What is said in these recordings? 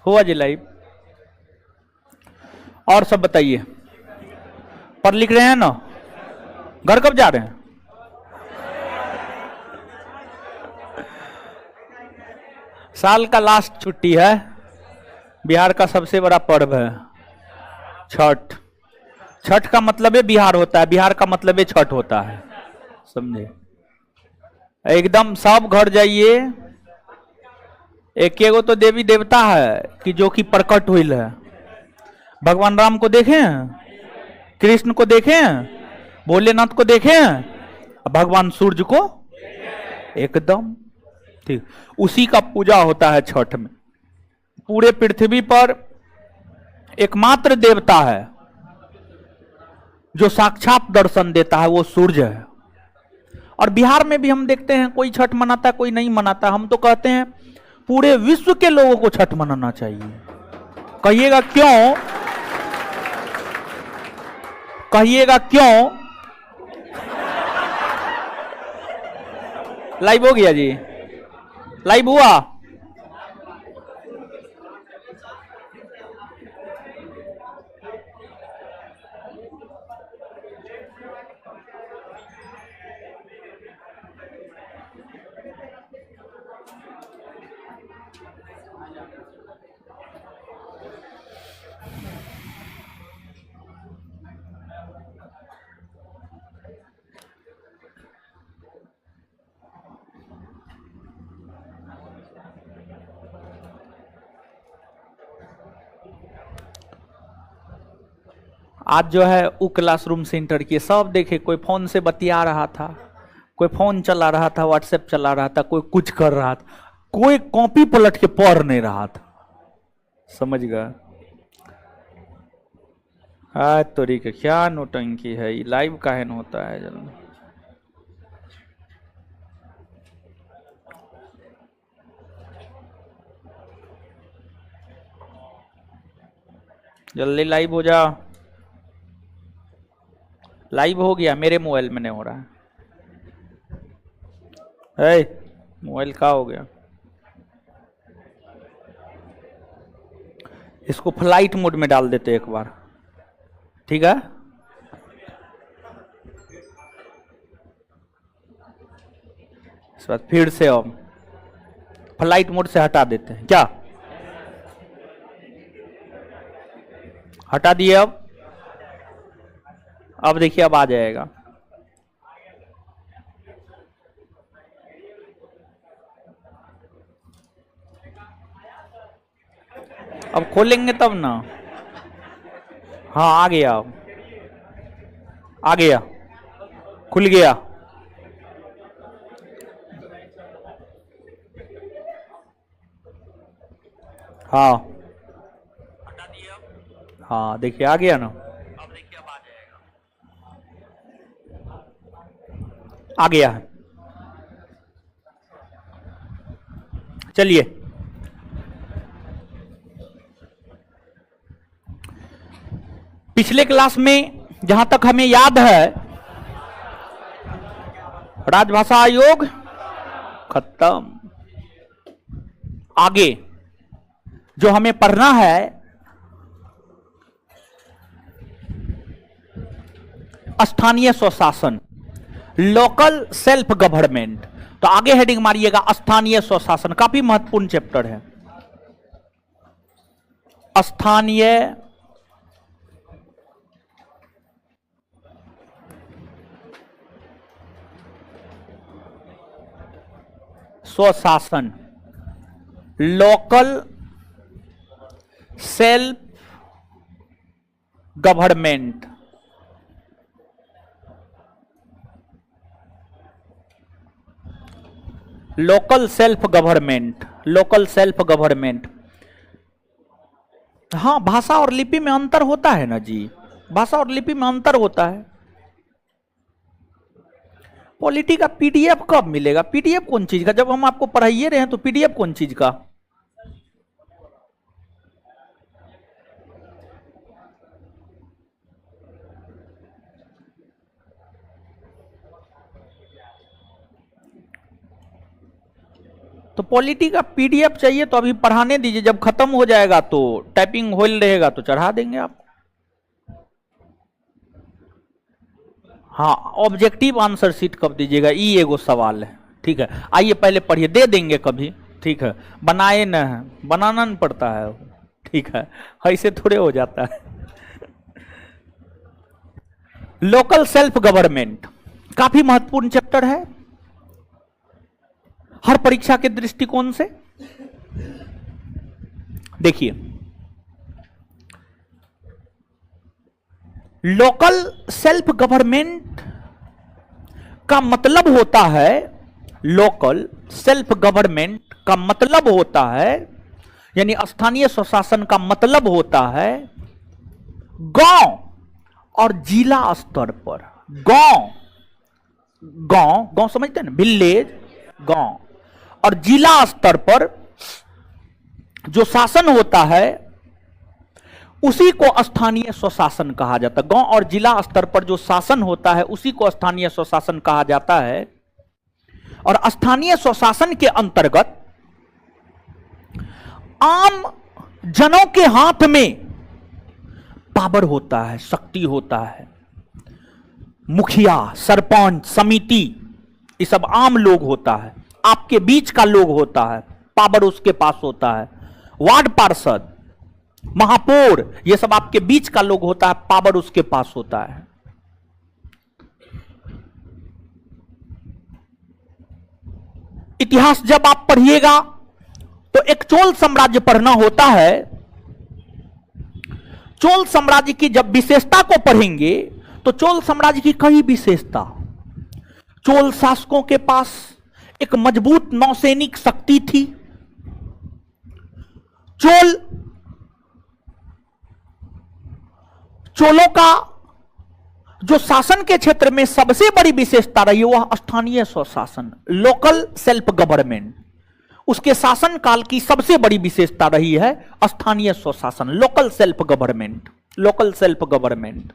हुआ जी लाइव। और सब बताइए, पढ़ लिख रहे हैं ना? घर कब जा रहे हैं? साल का लास्ट छुट्टी है। बिहार का सबसे बड़ा पर्व है छठ। छठ का मतलब है बिहार होता है, बिहार का मतलब है छठ होता है, समझे? एकदम सब घर जाइए। एक एगो तो देवी देवता है कि जो कि प्रकट हुई है। भगवान राम को देखें, कृष्ण को देखें, भोलेनाथ को देखें, भगवान सूर्य को एकदम ठीक। उसी का पूजा होता है छठ में। पूरे पृथ्वी पर एकमात्र देवता है जो साक्षात दर्शन देता है, वो सूर्य है। और बिहार में भी हम देखते हैं कोई छठ मनाता है, कोई नहीं मनाता। हम तो कहते हैं पूरे विश्व के लोगों को छठ मनाना चाहिए। कहिएगा क्यों? कहिएगा क्यों? लाइव हो गया जी? लाइव हुआ? आज जो है वो क्लासरूम सेंटर की सब देखे, कोई फोन से बतिया रहा था, कोई फोन चला रहा था, व्हाट्सएप चला रहा था, कोई कुछ कर रहा था, कोई कॉपी पलट के पढ़ नहीं रहा था। समझ गया? आज तोरी का क्या नोटंकी है, ये लाइव काहे न होता है जल्दी? जल्दी लाइव हो जा। लाइव हो गया, मेरे मोबाइल में नहीं हो रहा है। मोबाइल का हो गया? इसको फ्लाइट मोड में डाल देते एक बार, ठीक है? इस बार फिर से हम फ्लाइट मोड से हटा देते हैं क्या? हटा दिए। अब देखिए, अब आ जाएगा। अब खोलेंगे तब ना। हाँ आ गया, अब आ गया, खुल गया। हाँ हाँ, देखिए आ गया ना। अब देखिए, अब आ जाएगा। आ गया है। चलिए, पिछले क्लास में जहां तक हमें याद है, राजभाषा आयोग खत्म। आगे जो हमें पढ़ना है, स्थानीय स्वशासन, लोकल सेल्फ गवर्नमेंट। तो आगे हेडिंग मारिएगा स्थानीय स्वशासन। काफी महत्वपूर्ण चैप्टर है स्थानीय स्वशासन, local self government. Local self government, local self government. हाँ, भाषा और लिपि में अंतर होता है ना जी, भाषा और लिपि में अंतर होता है। पॉलिटी का पीडीएफ कब मिलेगा? पीडीएफ कौन चीज का? जब हम आपको पढ़ाइए रहे हैं तो पीडीएफ कौन चीज का? तो पॉलिटी का पीडीएफ चाहिए तो अभी पढ़ाने दीजिए, जब खत्म हो जाएगा तो टाइपिंग होल रहेगा तो चढ़ा देंगे आप। हाँ, ऑब्जेक्टिव आंसर शीट कब दीजिएगा, ई एगो सवाल है। ठीक है, आइए पहले पढ़िए, दे देंगे कभी। ठीक है, बनाए न है, बनाना नहीं पड़ता है। ठीक है, ऐसे थोड़े हो जाता है। लोकल सेल्फ गवर्नमेंट काफी महत्वपूर्ण चैप्टर है हर परीक्षा के दृष्टिकोण से। देखिए, लोकल सेल्फ गवर्नमेंट का मतलब होता है, लोकल सेल्फ गवर्नमेंट का मतलब होता है, यानी स्थानीय स्वशासन का मतलब होता है गांव और जिला स्तर पर। गांव, गांव गांव समझते हैं ना, विलेज, गांव, और जिला स्तर पर जो शासन होता है उसी को स्थानीय स्वशासन कहा जाता है। गांव और जिला स्तर पर जो शासन होता है उसी को स्थानीय स्वशासन कहा जाता है। और स्थानीय स्वशासन के अंतर्गत आम जनों के हाथ में पावर होता है, शक्ति होता है। मुखिया, सरपंच, समिति, ये सब आम लोग होता है, आपके बीच का लोग होता है, पावर उसके पास होता है। वार्ड पार्षद, महापौर, ये सब आपके बीच का लोग होता है, पावर उसके पास होता है। इतिहास जब आप पढ़िएगा तो एक चोल साम्राज्य पढ़ना होता है। चोल साम्राज्य की जब विशेषता को पढ़ेंगे तो चोल साम्राज्य की कई विशेषता। चोल शासकों के पास एक मजबूत नौसैनिक शक्ति थी। चोलों का जो शासन के क्षेत्र में सबसे बड़ी विशेषता रही वह स्थानीय स्वशासन, लोकल सेल्फ गवर्नमेंट। उसके शासन काल की सबसे बड़ी विशेषता रही है स्थानीय स्वशासन, local self government, local self government.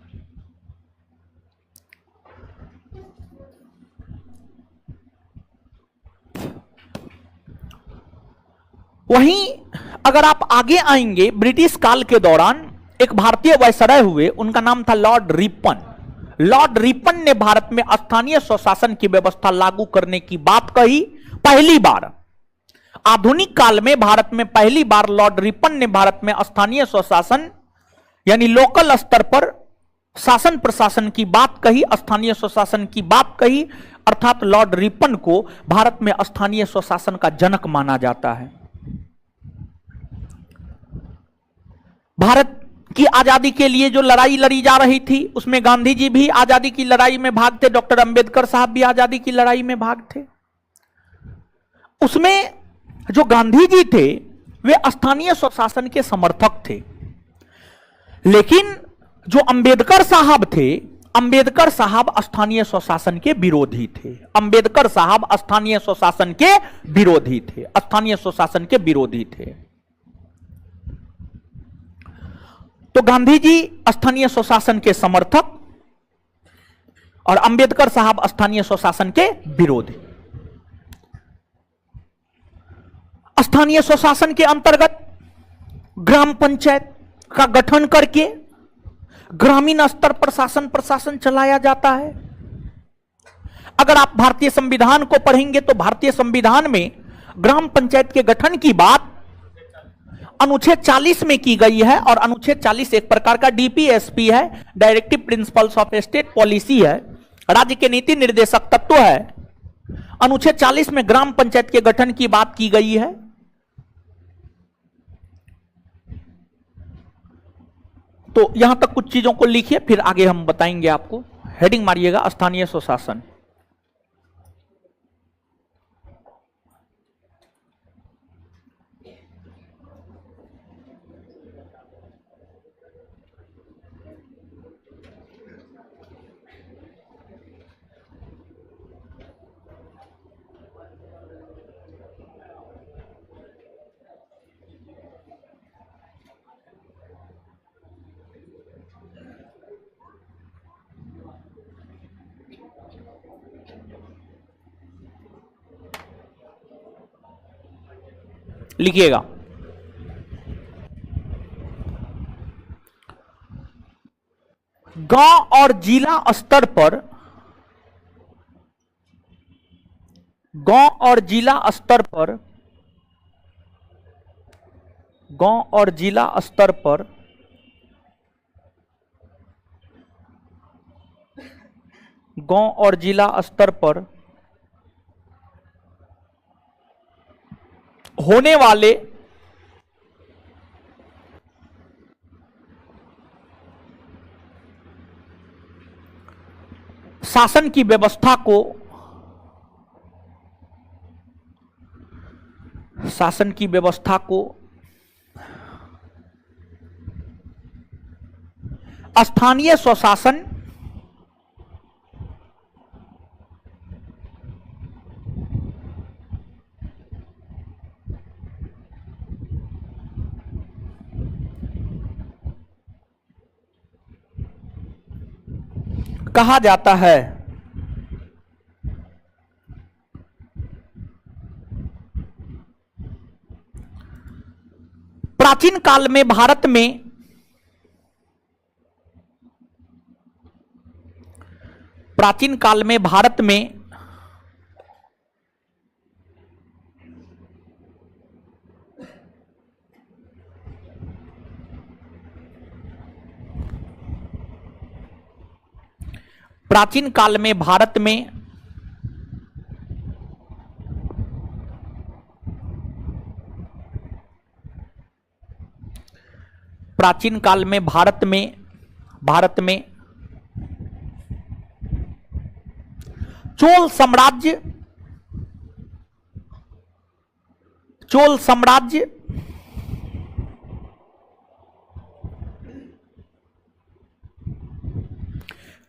वहीं अगर आप आगे आएंगे, ब्रिटिश काल के दौरान एक भारतीय वायसराय हुए, उनका नाम था लॉर्ड रिपन। लॉर्ड रिपन ने भारत में स्थानीय स्वशासन की व्यवस्था लागू करने की बात कही। पहली बार आधुनिक काल में भारत में पहली बार लॉर्ड रिपन ने भारत में स्थानीय स्वशासन यानी लोकल स्तर पर शासन प्रशासन की बात कही, स्थानीय स्वशासन की बात कही। अर्थात लॉर्ड रिपन को भारत में स्थानीय स्वशासन का जनक माना जाता है। भारत की आजादी के लिए जो लड़ाई लड़ी जा रही थी उसमें गांधी जी भी आजादी की लड़ाई में भाग थे, डॉक्टर अंबेडकर साहब भी आजादी की लड़ाई में भाग थे। उसमें जो गांधी जी थे वे स्थानीय स्वशासन के समर्थक थे, लेकिन जो अंबेडकर साहब थे, अंबेडकर साहब स्थानीय स्वशासन के विरोधी थे। अंबेडकर साहब स्थानीय स्वशासन के विरोधी थे, स्थानीय स्वशासन के विरोधी थे। तो गांधी जी स्थानीय स्वशासन के समर्थक और अंबेडकर साहब स्थानीय स्वशासन के विरोधी। स्थानीय स्वशासन के अंतर्गत ग्राम पंचायत का गठन करके ग्रामीण स्तर पर शासन प्रशासन चलाया जाता है। अगर आप भारतीय संविधान को पढ़ेंगे तो भारतीय संविधान में ग्राम पंचायत के गठन की बात अनुच्छेद 40 में की गई है। और अनुच्छेद 40 एक प्रकार का डीपीएसपी है, directive principles of state policy है, राज्य के नीति निर्देशक तत्व है। अनुच्छेद 40 में ग्राम पंचायत के गठन की बात की गई है। तो यहां तक कुछ चीजों को लिखिए, फिर आगे हम बताएंगे आपको। हेडिंग मारिएगा स्थानीय स्वशासन। लिखिएगा। गांव और जिला स्तर पर, गांव और जिला स्तर पर, गांव और जिला स्तर पर गांव और जिला स्तर पर होने वाले शासन की व्यवस्था को, शासन की व्यवस्था को स्थानीय स्वशासन कहा जाता है। प्राचीन काल में भारत में प्राचीन काल में भारत में प्राचीन काल में भारत में प्राचीन काल में भारत में चोल साम्राज्य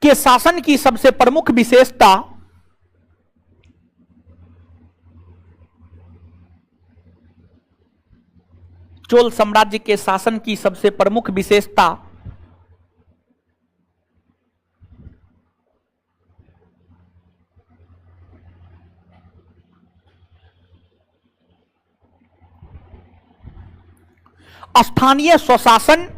के शासन की सबसे प्रमुख विशेषता चोल साम्राज्य के शासन की सबसे प्रमुख विशेषता स्थानीय स्वशासन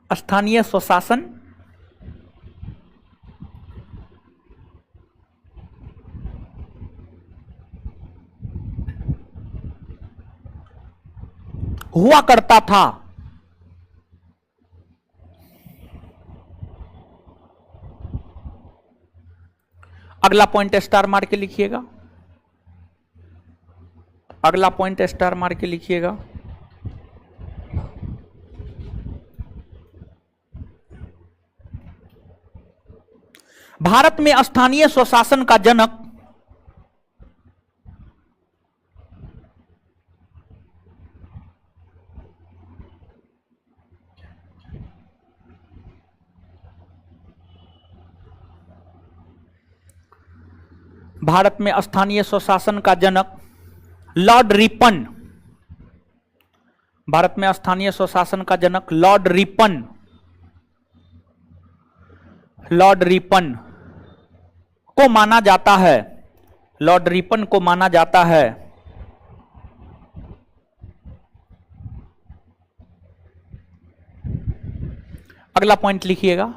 स्थानीय स्वशासन हुआ करता था। अगला पॉइंट स्टार मार के लिखिएगा, अगला पॉइंट स्टार मार के लिखिएगा। भारत में स्थानीय स्वशासन का जनक भारत में स्थानीय स्वशासन का जनक लॉर्ड रिपन, भारत में स्थानीय स्वशासन का जनक लॉर्ड रिपन, लॉर्ड रिपन को माना जाता है, लॉर्ड रिपन को माना जाता है। अगला पॉइंट लिखिएगा।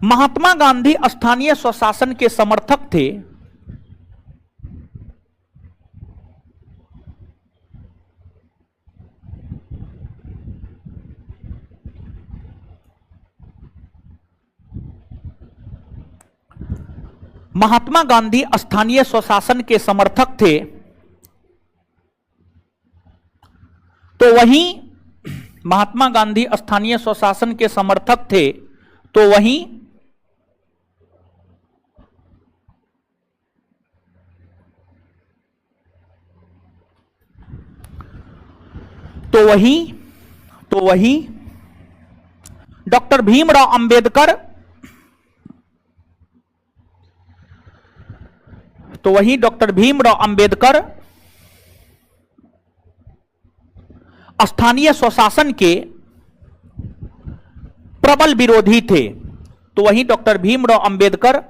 महात्मा गांधी स्थानीय स्वशासन के समर्थक थे। महात्मा गांधी स्थानीय स्वशासन के समर्थक थे, तो वहीं महात्मा गांधी स्थानीय स्वशासन के समर्थक थे, तो वहीं तो वही डॉक्टर भीमराव अंबेडकर, स्थानीय स्वशासन के प्रबल विरोधी थे। तो वही डॉक्टर भीमराव अंबेडकर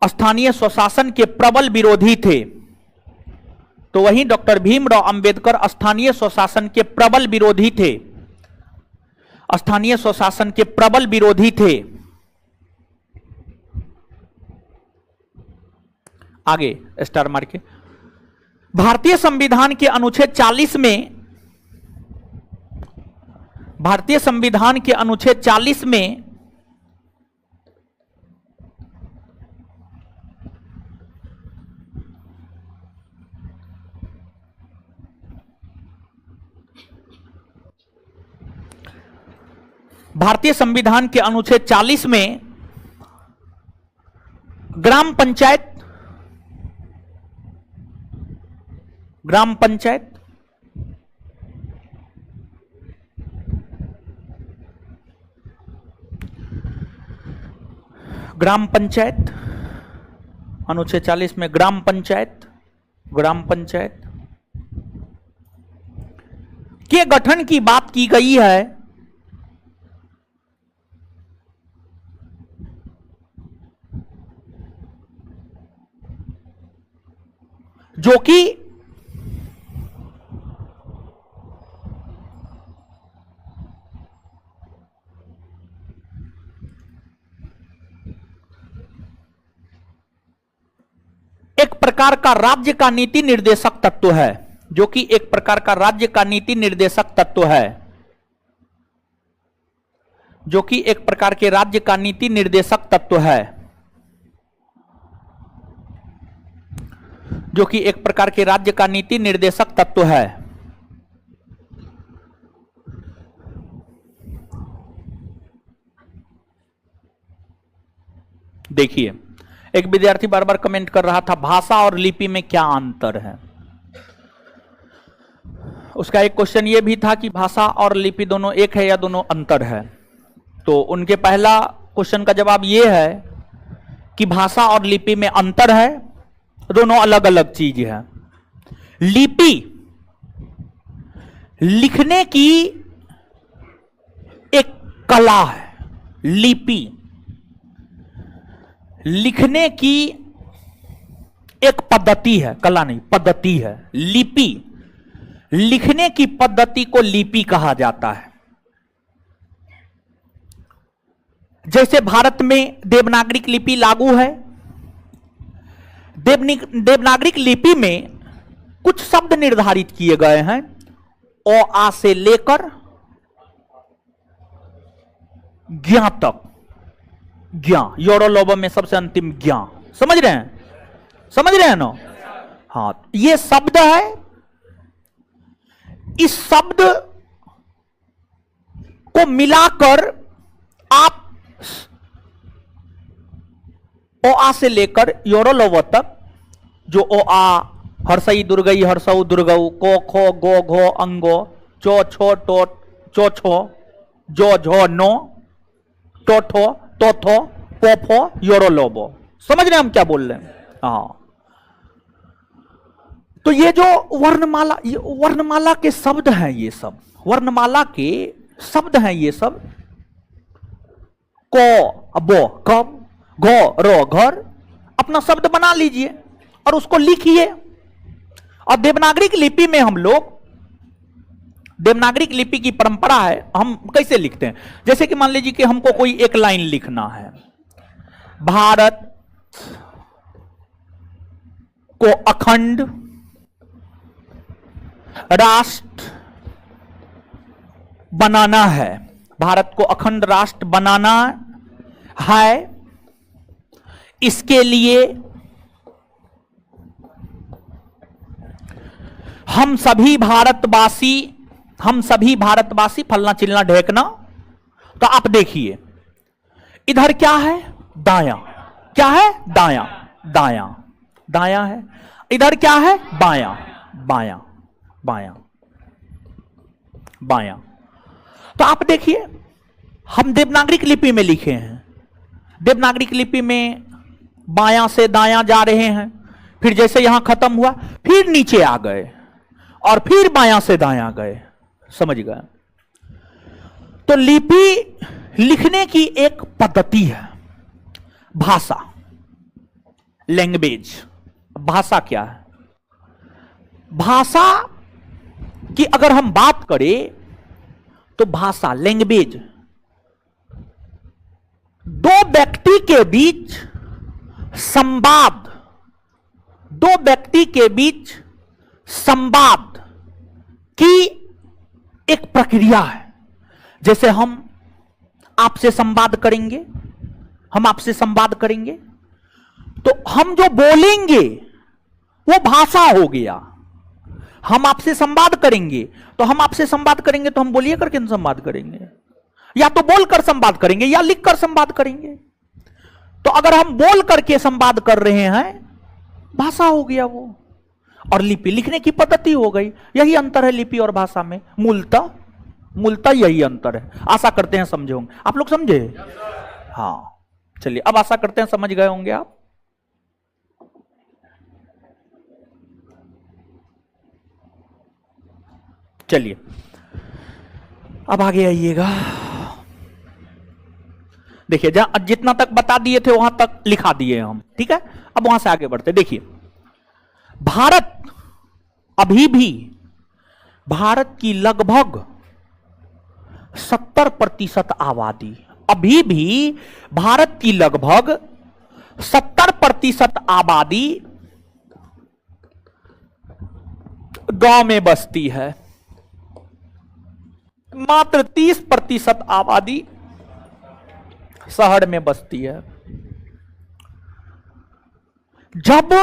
स्थानीय स्वशासन के प्रबल विरोधी थे। तो वही डॉक्टर भीमराव अंबेडकर स्थानीय स्वशासन के प्रबल विरोधी थे। स्थानीय स्वशासन के प्रबल विरोधी थे। आगे स्टार मार के, भारतीय संविधान के अनुच्छेद 40 में, भारतीय संविधान के अनुच्छेद 40 में भारतीय संविधान के अनुच्छेद 40 में ग्राम पंचायत ग्राम पंचायत अनुच्छेद 40 में ग्राम पंचायत के गठन की बात की गई है। जो कि एक प्रकार का राज्य का नीति निर्देशक तत्व है, जो कि एक प्रकार का राज्य का नीति निर्देशक तत्व है, जो कि एक प्रकार के राज्य का नीति निर्देशक तत्व है, जो कि एक प्रकार के राज्य का नीति निर्देशक तत्व है। देखिए, एक विद्यार्थी बार बार कमेंट कर रहा था भाषा और लिपि में क्या अंतर है। उसका एक क्वेश्चन ये भी था कि भाषा और लिपि दोनों एक है या दोनों अंतर है। तो उनके पहला क्वेश्चन का जवाब ये है कि भाषा और लिपि में अंतर है, दोनों अलग अलग चीज है। लिपि लिखने की एक कला है, लिपि लिखने की एक पद्धति है, कला नहीं पद्धति है। लिपि लिखने की पद्धति को लिपि कहा जाता है। जैसे भारत में देवनागरिक लिपि लागू है। देवनागरिक लिपि में कुछ शब्द निर्धारित किए गए हैं, ओ आ से लेकर ज्ञा तक। ज्ञा योरोलोबो में सबसे अंतिम ज्ञा, समझ रहे हैं ना। हाँ, ये शब्द है। इस शब्द को मिलाकर आप ओ आ से लेकर योरोलोबो तक, जो ओ आ हर्षई दुर्गई हर्षऊ दुर्गऊ, को खो गो घो अंगो, चो छो टो चो छो, जो झो नो, टोठो तोथो पोफो योरोलोबो। समझ रहे हैं हम क्या बोल रहे हैं। हाँ, तो ये जो वर्णमाला के शब्द हैं, ये सब वर्णमाला के शब्द हैं। ये सब को बो कब, घो रो घर, अपना शब्द बना लीजिए और उसको लिखिए। और देवनागरिक लिपि में हम लोग, देवनागरिक लिपि की परंपरा है, हम कैसे लिखते हैं। जैसे कि मान लीजिए कि हमको कोई एक लाइन लिखना है, भारत को अखंड राष्ट्र बनाना है, भारत को अखंड राष्ट्र बनाना है। इसके लिए हम सभी भारतवासी फलना चिलना ढेकना। तो आप देखिए, इधर क्या है, दायां, क्या है, दायां दायां दायां है। इधर क्या है, बायां बायां बायां। बायां। तो आप देखिए, हम देवनागरिक लिपि में लिखे हैं, देवनागरिक लिपि में बायां से दायां जा रहे हैं, फिर जैसे यहां खत्म हुआ फिर नीचे आ गए और फिर बायां से दायां गए, समझ गए। तो लिपि लिखने की एक पद्धति है, भाषा, लैंग्वेज। भाषा क्या है? भाषा की अगर हम बात करें तो भाषा, लैंग्वेज, दो व्यक्ति के बीच संवाद, दो व्यक्ति के बीच संवाद की एक प्रक्रिया है। जैसे हम आपसे संवाद करेंगे, हम आपसे संवाद करेंगे तो हम जो बोलेंगे वो भाषा हो गया। हम आपसे संवाद करेंगे तो हम आपसे संवाद करेंगे तो हम बोलिए करके संवाद करेंगे, या तो बोलकर संवाद करेंगे या लिखकर संवाद करेंगे। तो अगर हम बोल करके संवाद कर रहे हैं, भाषा हो गया वो। और लिपि लिखने की पद्धति हो गई। यही अंतर है लिपि और भाषा में, मूलतः यही अंतर है। आशा करते हैं समझे होंगे आप लोग, समझे? हाँ, चलिए अब आशा करते हैं समझ गए होंगे आप। चलिए अब आगे आइएगा। देखिए, जहां जितना तक बता दिए थे वहां तक लिखा दिए हम, ठीक है। अब वहां से आगे बढ़ते। देखिए, भारत अभी भी, भारत की लगभग 70% आबादी, अभी भी भारत की लगभग 70% आबादी गांव में बसती है। मात्र 30% आबादी शहर में बसती है। जब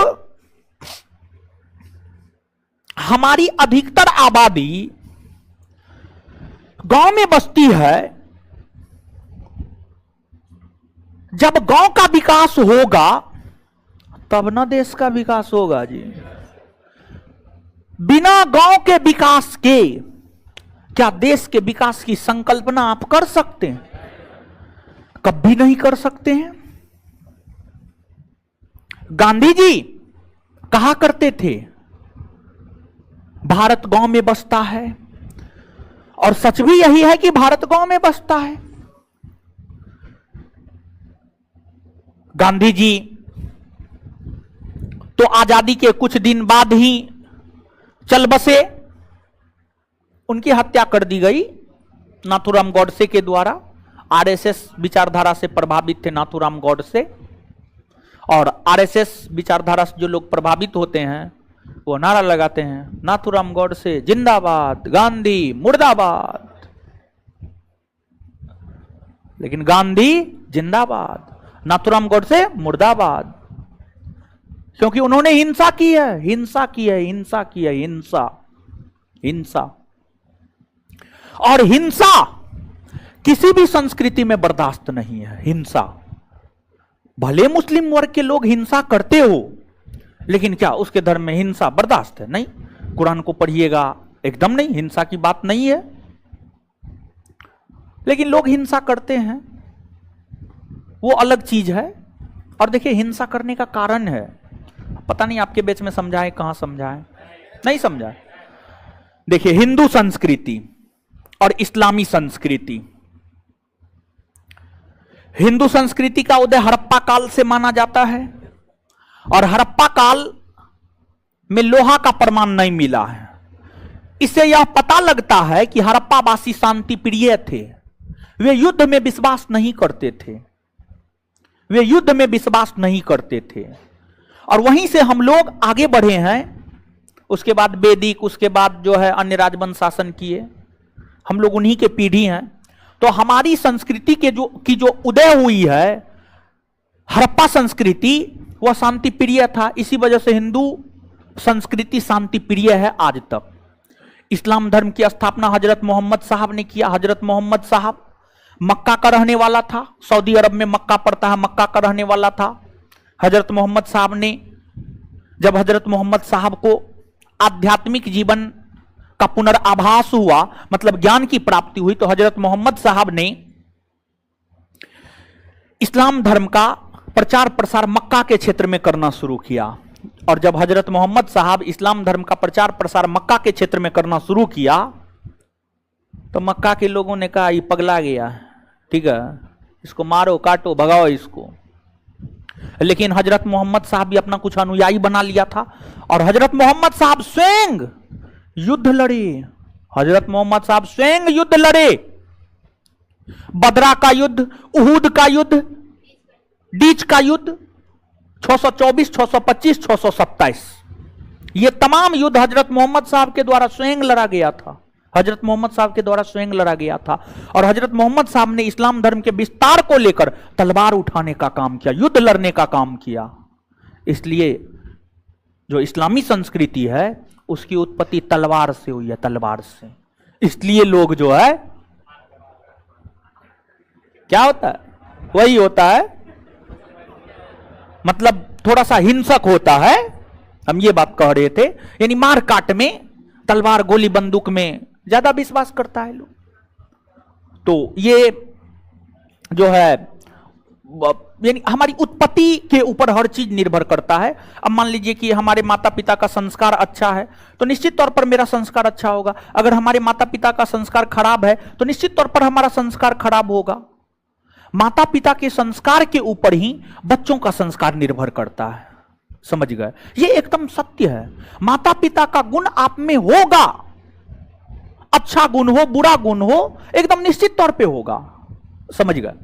हमारी अधिकतर आबादी गांव में बसती है, जब गांव का विकास होगा तब ना देश का विकास होगा जी। बिना गांव के विकास के क्या देश के विकास की संकल्पना आप कर सकते हैं? कभी नहीं कर सकते हैं। गांधी जी कहा करते थे भारत गांव में बसता है, और सच भी यही है कि भारत गांव में बसता है। गांधी जी तो आजादी के कुछ दिन बाद ही चल बसे, उनकी हत्या कर दी गई नाथूराम गॉडसे के द्वारा। आरएसएस विचारधारा से प्रभावित थे नाथूराम गॉडसे, और आरएसएस विचारधारा से जो लोग प्रभावित होते हैं वो नारा लगाते हैं, नाथूराम गॉडसे जिंदाबाद, गांधी मुर्दाबाद। लेकिन गांधी जिंदाबाद, नाथूराम गॉडसे मुर्दाबाद, क्योंकि उन्होंने हिंसा की है, हिंसा की है, हिंसा की है, हिंसा, हिंसा। और हिंसा किसी भी संस्कृति में बर्दाश्त नहीं है। हिंसा, भले मुस्लिम वर्ग के लोग हिंसा करते हो, लेकिन क्या उसके धर्म में हिंसा बर्दाश्त है? नहीं। कुरान को पढ़िएगा, एकदम नहीं, हिंसा की बात नहीं है। लेकिन लोग हिंसा करते हैं, वो अलग चीज है। और देखिए, हिंसा करने का कारण है, पता नहीं आपके बीच में समझाए, कहां समझाए, नहीं समझाए। देखिए, हिंदू संस्कृति और इस्लामी संस्कृति, हिंदू संस्कृति का उदय हड़प्पा काल से माना जाता है, और हड़प्पा काल में लोहा का प्रमाण नहीं मिला है। इससे यह पता लगता है कि हड़प्पावासी शांति प्रिय थे, वे युद्ध में विश्वास नहीं करते थे, वे युद्ध में विश्वास नहीं करते थे। और वहीं से हम लोग आगे बढ़े हैं। उसके बाद वैदिक, उसके बाद जो है अन्य राजवंश शासन किए, हम लोग उन्हीं के पीढ़ी हैं। तो हमारी संस्कृति के जो उदय हुई है, हड़प्पा संस्कृति, वह शांति प्रिय था। इसी वजह से हिंदू संस्कृति शांति प्रिय है आज तक। इस्लाम धर्म की स्थापना हजरत मोहम्मद साहब ने किया। हजरत मोहम्मद साहब मक्का का रहने वाला था, सऊदी अरब में मक्का पड़ता है, मक्का का रहने वाला था। हजरत मोहम्मद साहब ने, जब हजरत मोहम्मद साहब को आध्यात्मिक जीवन का पुनराभास हुआ, मतलब ज्ञान की प्राप्ति हुई, तो हजरत मोहम्मद साहब ने इस्लाम धर्म का प्रचार प्रसार मक्का के क्षेत्र में करना शुरू किया। और जब हजरत मोहम्मद साहब इस्लाम धर्म का प्रचार प्रसार मक्का के क्षेत्र में करना शुरू किया तो मक्का के लोगों ने कहा ये पगला गया, ठीक है, इसको मारो काटो भगाओ इसको। लेकिन हजरत मोहम्मद साहब भी अपना कुछ अनुयायी बना लिया था और हजरत मोहम्मद साहब स्वयं युद्ध लड़े। हजरत मोहम्मद साहब स्वयं युद्ध लड़े, बदरा का युद्ध, उहुद का युद्ध, डीच का युद्ध, 624, 625, 627, ये तमाम युद्ध हजरत मोहम्मद साहब के द्वारा स्वयं लड़ा गया था। हजरत मोहम्मद साहब के द्वारा स्वयं लड़ा गया था। और हजरत मोहम्मद साहब ने इस्लाम धर्म के विस्तार को लेकर तलवार उठाने का काम किया, युद्ध लड़ने का काम किया। इसलिए जो इस्लामी संस्कृति है उसकी उत्पत्ति तलवार से हुई है, तलवार से। इसलिए लोग जो है क्या होता है, वही होता है, मतलब थोड़ा सा हिंसक होता है। हम ये बात कह रहे थे, यानी मार काट में, तलवार गोली बंदूक में ज्यादा विश्वास करता है लोग। तो ये जो है यानी हमारी उत्पत्ति के ऊपर हर चीज निर्भर करता है। अब मान लीजिए कि हमारे माता पिता का संस्कार अच्छा है तो निश्चित तौर पर मेरा संस्कार अच्छा होगा। अगर हमारे माता पिता का संस्कार खराब है तो निश्चित तौर पर हमारा संस्कार खराब होगा। माता पिता के संस्कार के ऊपर ही बच्चों का संस्कार निर्भर करता है, समझ गए? ये एकदम सत्य है। माता पिता का गुण आप में होगा, अच्छा गुण हो बुरा गुण हो, एकदम निश्चित तौर पे होगा, समझ गए?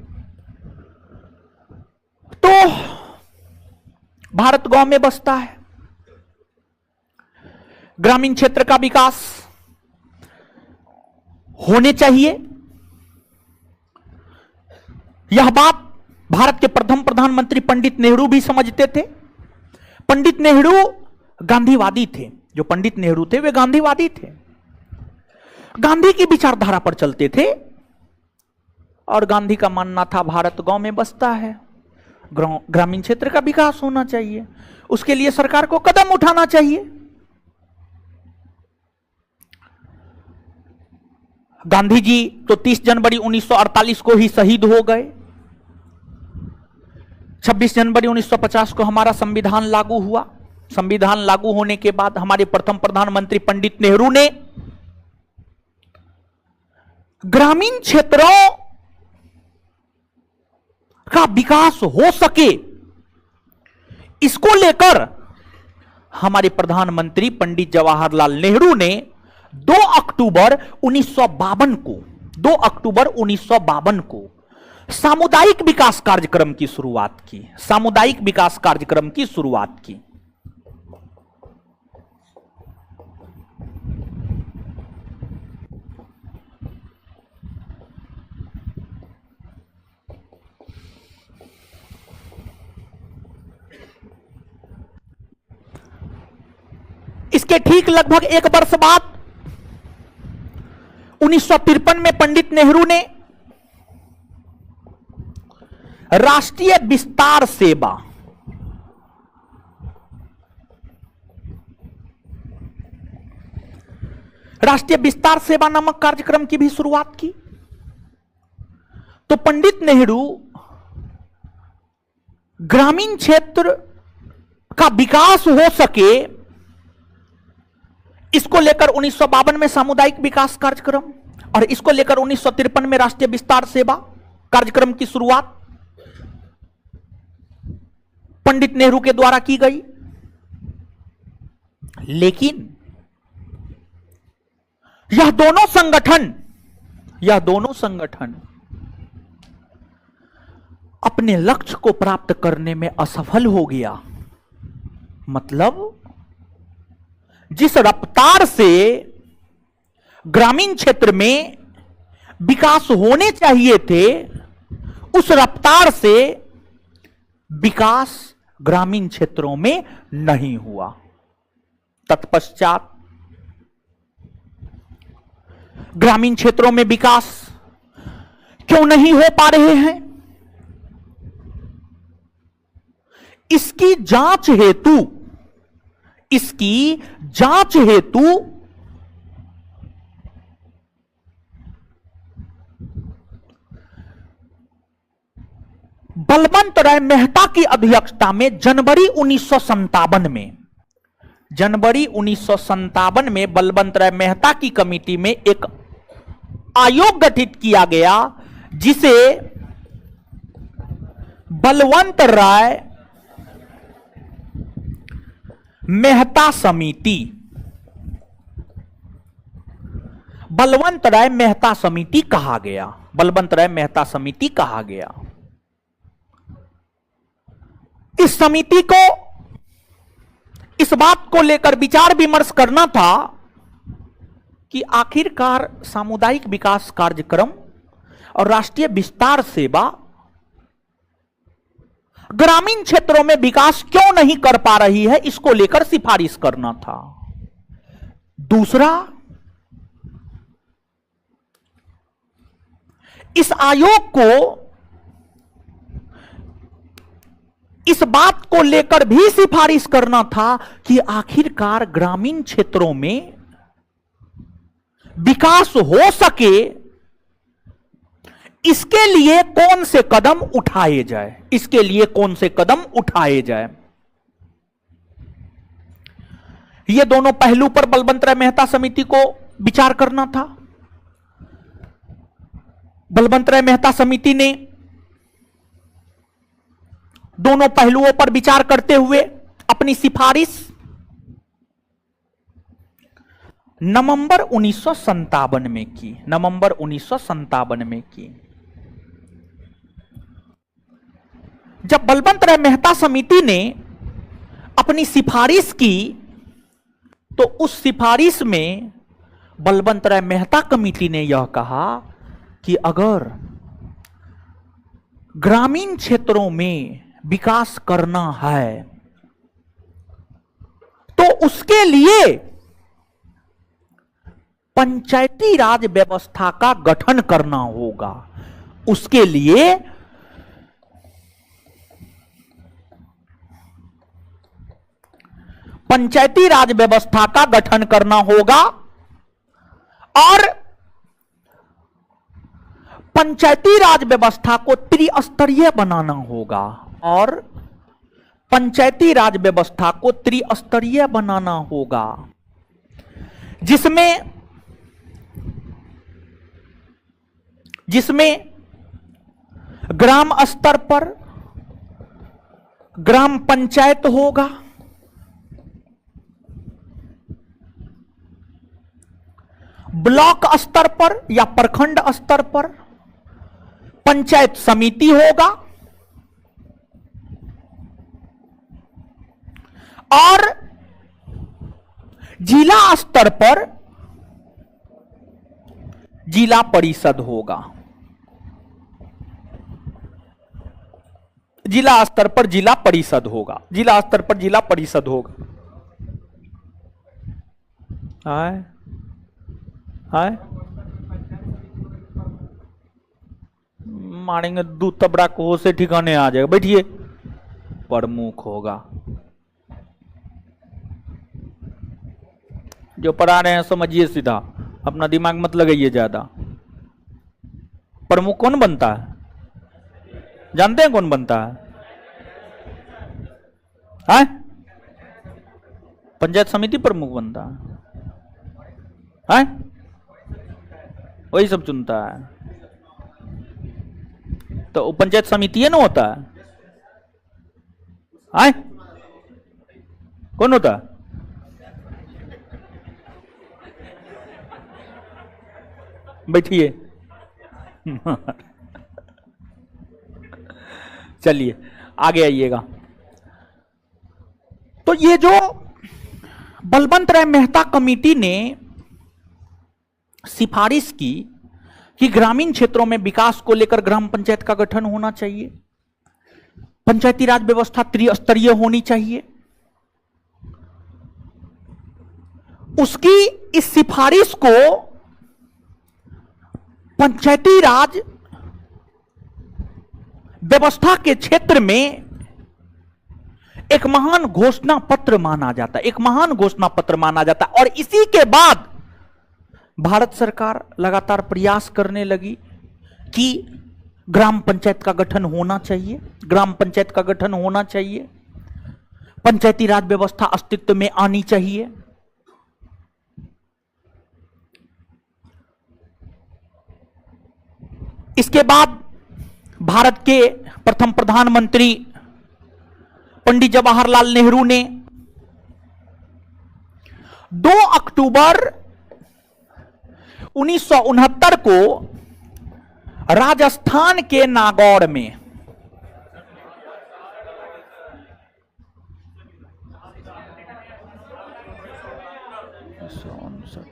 तो भारत गांव में बसता है, ग्रामीण क्षेत्र का विकास होने चाहिए। यह बात भारत के प्रथम प्रधानमंत्री पंडित नेहरू भी समझते थे। पंडित नेहरू गांधीवादी थे। जो पंडित नेहरू थे वे गांधीवादी थे, गांधी की विचारधारा पर चलते थे और गांधी का मानना था भारत गांव में बसता है, ग्रामीण क्षेत्र का विकास होना चाहिए, उसके लिए सरकार को कदम उठाना चाहिए। गांधी जी तो 30 जनवरी 1948 को ही शहीद हो गए। 26 जनवरी 1950 को हमारा संविधान लागू हुआ। संविधान लागू होने के बाद हमारे प्रथम प्रधानमंत्री पंडित नेहरू ने ग्रामीण क्षेत्रों का विकास हो सके, इसको लेकर हमारे प्रधानमंत्री पंडित जवाहरलाल नेहरू ने 2 अक्टूबर 1952 को सामुदायिक विकास कार्यक्रम की शुरुआत की। सामुदायिक विकास कार्यक्रम की शुरुआत की। इसके ठीक लगभग 1 वर्ष बाद 1953 में पंडित नेहरू ने राष्ट्रीय विस्तार सेवा नामक कार्यक्रम की भी शुरुआत की। तो पंडित नेहरू ग्रामीण क्षेत्र का विकास हो सके, इसको लेकर 1952 में सामुदायिक विकास कार्यक्रम और इसको लेकर 1953 में राष्ट्रीय विस्तार सेवा कार्यक्रम की शुरुआत पंडित नेहरू के द्वारा की गई। लेकिन यह दोनों संगठन अपने लक्ष्य को प्राप्त करने में असफल हो गया। मतलब जिस रफ्तार से ग्रामीण क्षेत्र में विकास होने चाहिए थे, उस रफ्तार से विकास ग्रामीण क्षेत्रों में नहीं हुआ। तत्पश्चात ग्रामीण क्षेत्रों में विकास क्यों नहीं हो पा रहे हैं, इसकी जांच हेतु बलवंत राय मेहता की अध्यक्षता में जनवरी 1957 में बलवंत राय मेहता की कमेटी में एक आयोग गठित किया गया, जिसे बलवंत राय मेहता समिति, बलवंत राय मेहता समिति कहा गया, बलवंत राय मेहता समिति कहा गया। इस समिति को इस बात को लेकर विचार विमर्श करना था कि आखिरकार सामुदायिक विकास कार्यक्रम और राष्ट्रीय विस्तार सेवा ग्रामीण क्षेत्रों में विकास क्यों नहीं कर पा रही है, इसको लेकर सिफारिश करना था। दूसरा, इस आयोग को इस बात को लेकर भी सिफारिश करना था कि आखिरकार ग्रामीण क्षेत्रों में विकास हो सके, इसके लिए कौन से कदम उठाए जाए, इसके लिए कौन से कदम उठाए जाए। ये दोनों पहलू पर बलवंत राय मेहता समिति को विचार करना था। बलवंत राय मेहता समिति ने दोनों पहलुओं पर विचार करते हुए अपनी सिफारिश नवंबर 1957 में की, नवंबर 1957 में की। जब बलवंत राय मेहता समिति ने अपनी सिफारिश की तो उस सिफारिश में बलवंत राय मेहता कमेटी ने यह कहा कि अगर ग्रामीण क्षेत्रों में विकास करना है तो उसके लिए पंचायती राज व्यवस्था का गठन करना होगा, उसके लिए पंचायती राज व्यवस्था का गठन करना होगा और पंचायती राज व्यवस्था को त्रिस्तरीय बनाना होगा, और पंचायती राज व्यवस्था को त्रिस्तरीय बनाना होगा, जिसमें ग्राम स्तर पर ग्राम पंचायत होगा, ब्लॉक स्तर पर या प्रखंड स्तर पर पंचायत समिति होगा और जिला स्तर पर जिला परिषद होगा, जिला स्तर पर जिला परिषद होगा, जिला स्तर पर जिला परिषद होगा। आए आए मारेंगे दूध तबड़ा को से ठिकाने आ जाएगा। बैठिए, प्रमुख होगा। जो पढ़ा रहे हैं समझिए सीधा, अपना दिमाग मत लगाइए ज्यादा। प्रमुख कौन बनता है, जानते हैं कौन बनता है? पंचायत समिति प्रमुख बनता है? वही सब चुनता है। तो पंचायत समिति है ना होता है? कौन होता है? बैठिए। चलिए आगे आइएगा। तो ये जो बलवंत राय मेहता कमेटी ने सिफारिश की कि ग्रामीण क्षेत्रों में विकास को लेकर ग्राम पंचायत का गठन होना चाहिए, पंचायती राज व्यवस्था त्रिस्तरीय होनी चाहिए, उसकी इस सिफारिश को पंचायती राज व्यवस्था के क्षेत्र में एक महान घोषणा पत्र माना जाता है, एक महान घोषणा पत्र माना जाता है। और इसी के बाद भारत सरकार लगातार प्रयास करने लगी कि ग्राम पंचायत का गठन होना चाहिए, ग्राम पंचायत का गठन होना चाहिए, पंचायती राज व्यवस्था अस्तित्व में आनी चाहिए। इसके बाद भारत के प्रथम प्रधानमंत्री पंडित जवाहरलाल नेहरू ने 2 अक्टूबर 1969 को राजस्थान के नागौर में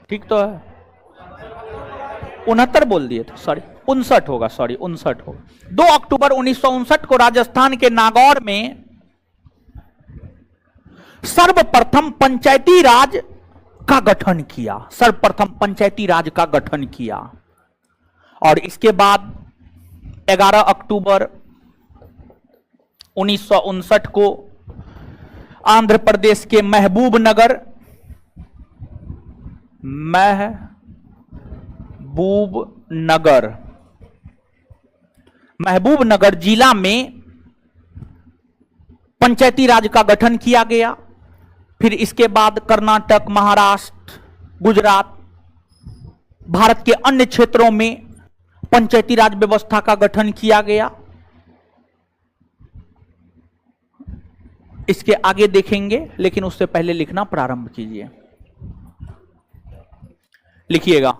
ठीक तो है, 69 बोल दिए थे, सॉरी 59 होगा, सॉरी 59 होगा। 2 अक्टूबर 1959 को राजस्थान के नागौर में सर्वप्रथम पंचायती राज का गठन किया, सर्वप्रथम पंचायती राज का गठन किया। और इसके बाद 11 अक्टूबर 1959 को आंध्र प्रदेश के महबूबनगर जिला में पंचायती राज का गठन किया गया। फिर इसके बाद कर्नाटक, महाराष्ट्र, गुजरात, भारत के अन्य क्षेत्रों में पंचायती राज व्यवस्था का गठन किया गया। इसके आगे देखेंगे, लेकिन उससे पहले लिखना प्रारंभ कीजिए। लिखिएगा,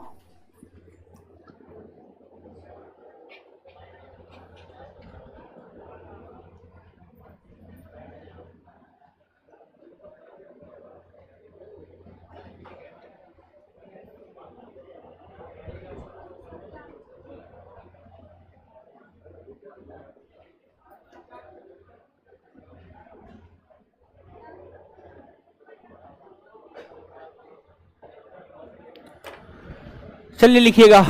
चलिए लिखिएगा।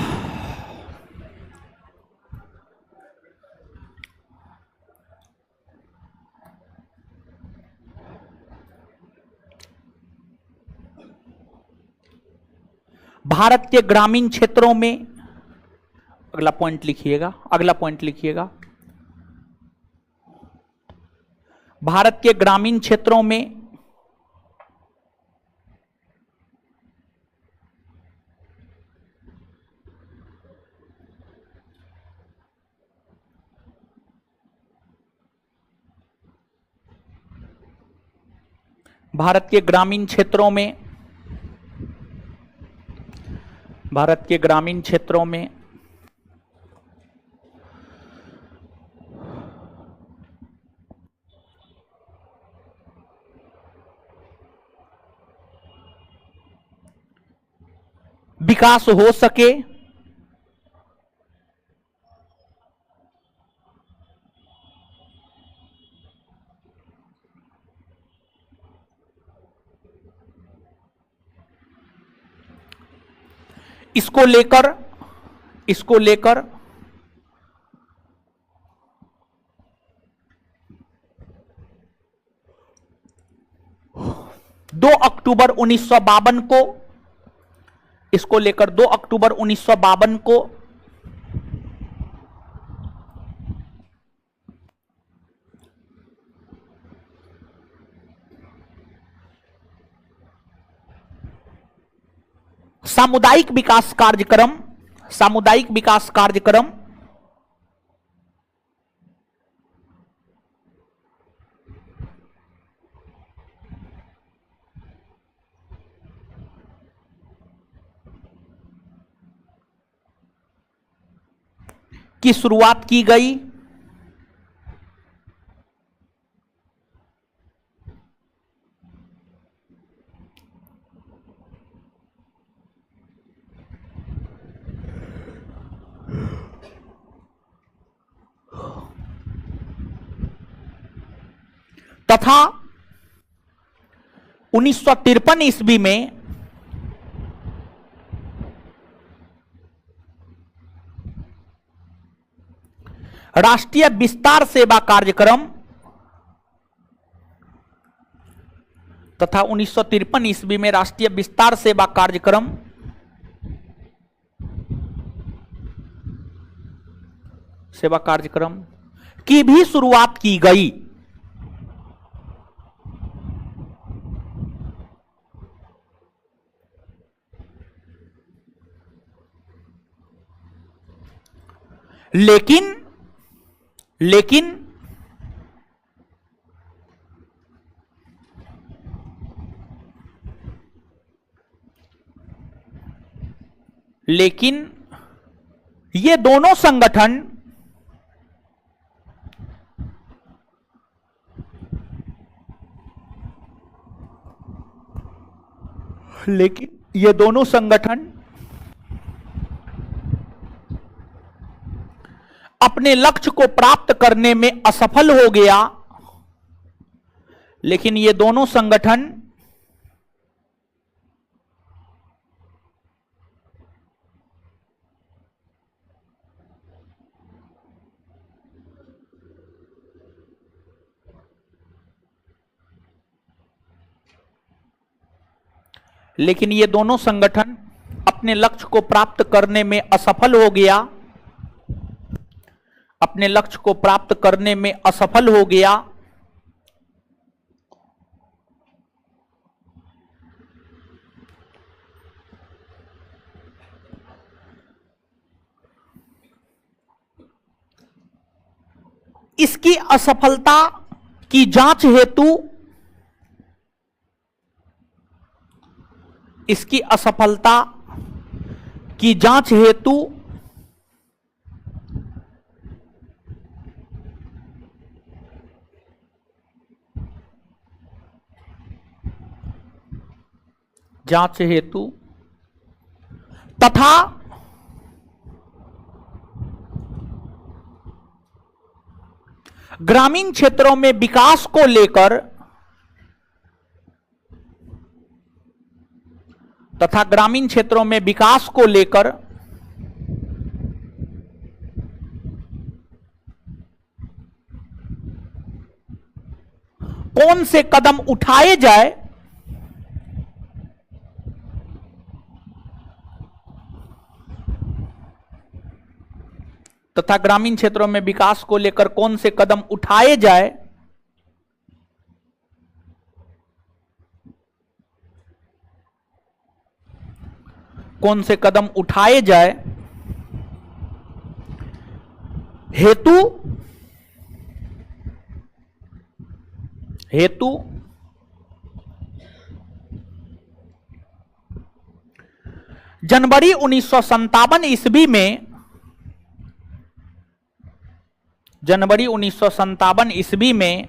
भारत के ग्रामीण क्षेत्रों में, अगला पॉइंट लिखिएगा, अगला पॉइंट लिखिएगा। भारत के ग्रामीण क्षेत्रों में भारत के ग्रामीण क्षेत्रों में विकास हो सके, इसको लेकर 2 अक्टूबर 1952 को, इसको लेकर 2 अक्टूबर 1952 को सामुदायिक विकास कार्यक्रम की शुरुआत की गई। तथा 1953 ईस्वी में राष्ट्रीय विस्तार सेवा कार्यक्रम तथा 1953 ईस्वी में राष्ट्रीय विस्तार सेवा कार्यक्रम सेवा कार्यक्रम की भी शुरुआत की गई। लेकिन ये दोनों संगठन अपने लक्ष्य को प्राप्त करने में असफल हो गया। लेकिन ये दोनों संगठन अपने लक्ष्य को प्राप्त करने में असफल हो गया। अपने लक्ष्य को प्राप्त करने में असफल हो गया। इसकी असफलता की जांच हेतु तथा ग्रामीण क्षेत्रों में विकास को लेकर कौन से कदम उठाए जाए, तथा ग्रामीण क्षेत्रों में विकास को लेकर कौन से कदम उठाए जाए, हेतु जनवरी 1957 ईस्वी में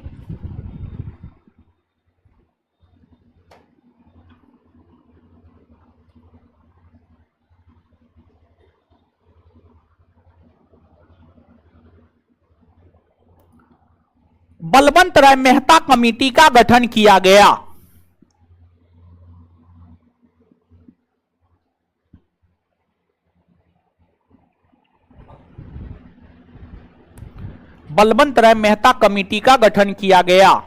बलवंत राय मेहता कमेटी का गठन किया गया। बलवंत राय मेहता कमेटी का गठन किया गया।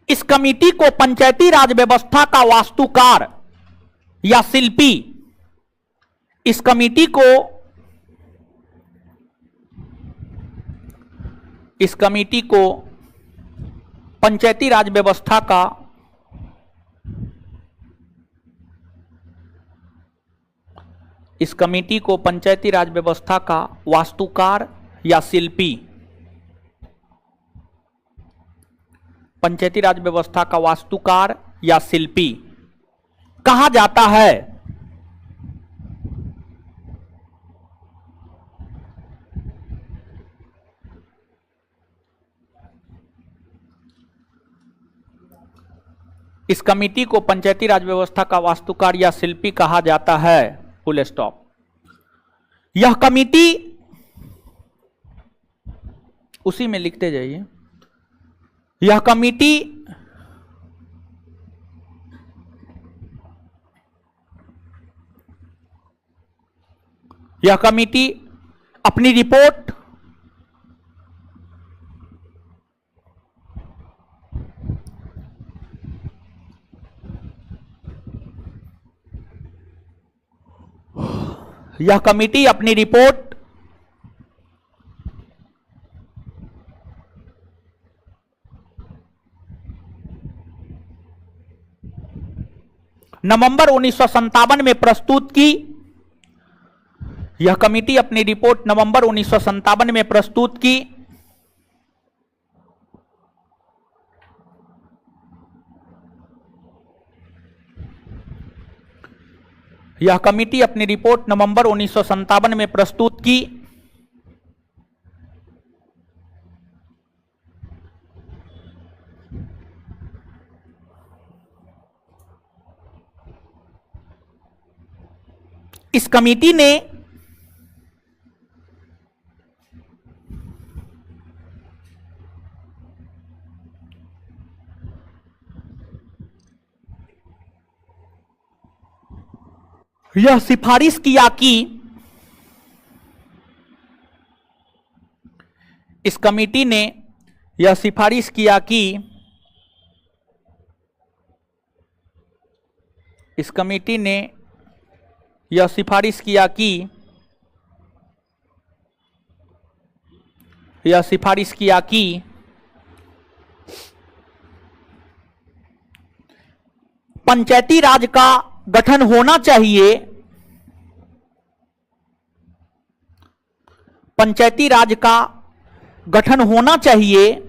इस कमेटी को पंचायती राज व्यवस्था का वास्तुकार या शिल्पी, इस कमेटी को पंचायती राज व्यवस्था का वास्तुकार या शिल्पी, पंचायती राज व्यवस्था का वास्तुकार या शिल्पी कहा जाता है। इस कमेटी को पंचायती राज व्यवस्था का वास्तुकार या शिल्पी कहा जाता है। Full stop. यह कमेटी, उसी में लिखते जाइए, यह कमेटी यह कमेटी अपनी रिपोर्ट नवंबर 1957 में प्रस्तुत की। यह कमेटी अपनी रिपोर्ट नवंबर 1957 में प्रस्तुत की। यह कमेटी अपनी रिपोर्ट नवंबर 1957 में प्रस्तुत की। इस कमेटी ने यह सिफारिश किया कि इस कमेटी ने यह सिफारिश किया कि इस कमेटी ने यह सिफारिश किया कि यह सिफारिश किया कि पंचायती राज का गठन होना चाहिए। पंचायती राज का गठन होना चाहिए।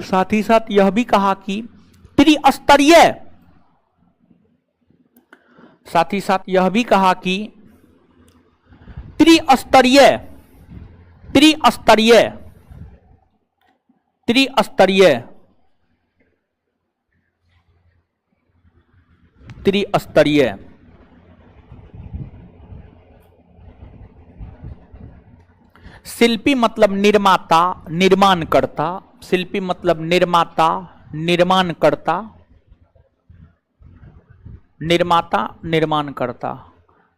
साथ ही साथ यह भी कहा कि त्रिस्तरीय शिल्पी मतलब निर्माता, निर्माणकर्ता। शिल्पी मतलब निर्माता, निर्माणकर्ता। निर्माता, निर्माणकर्ता।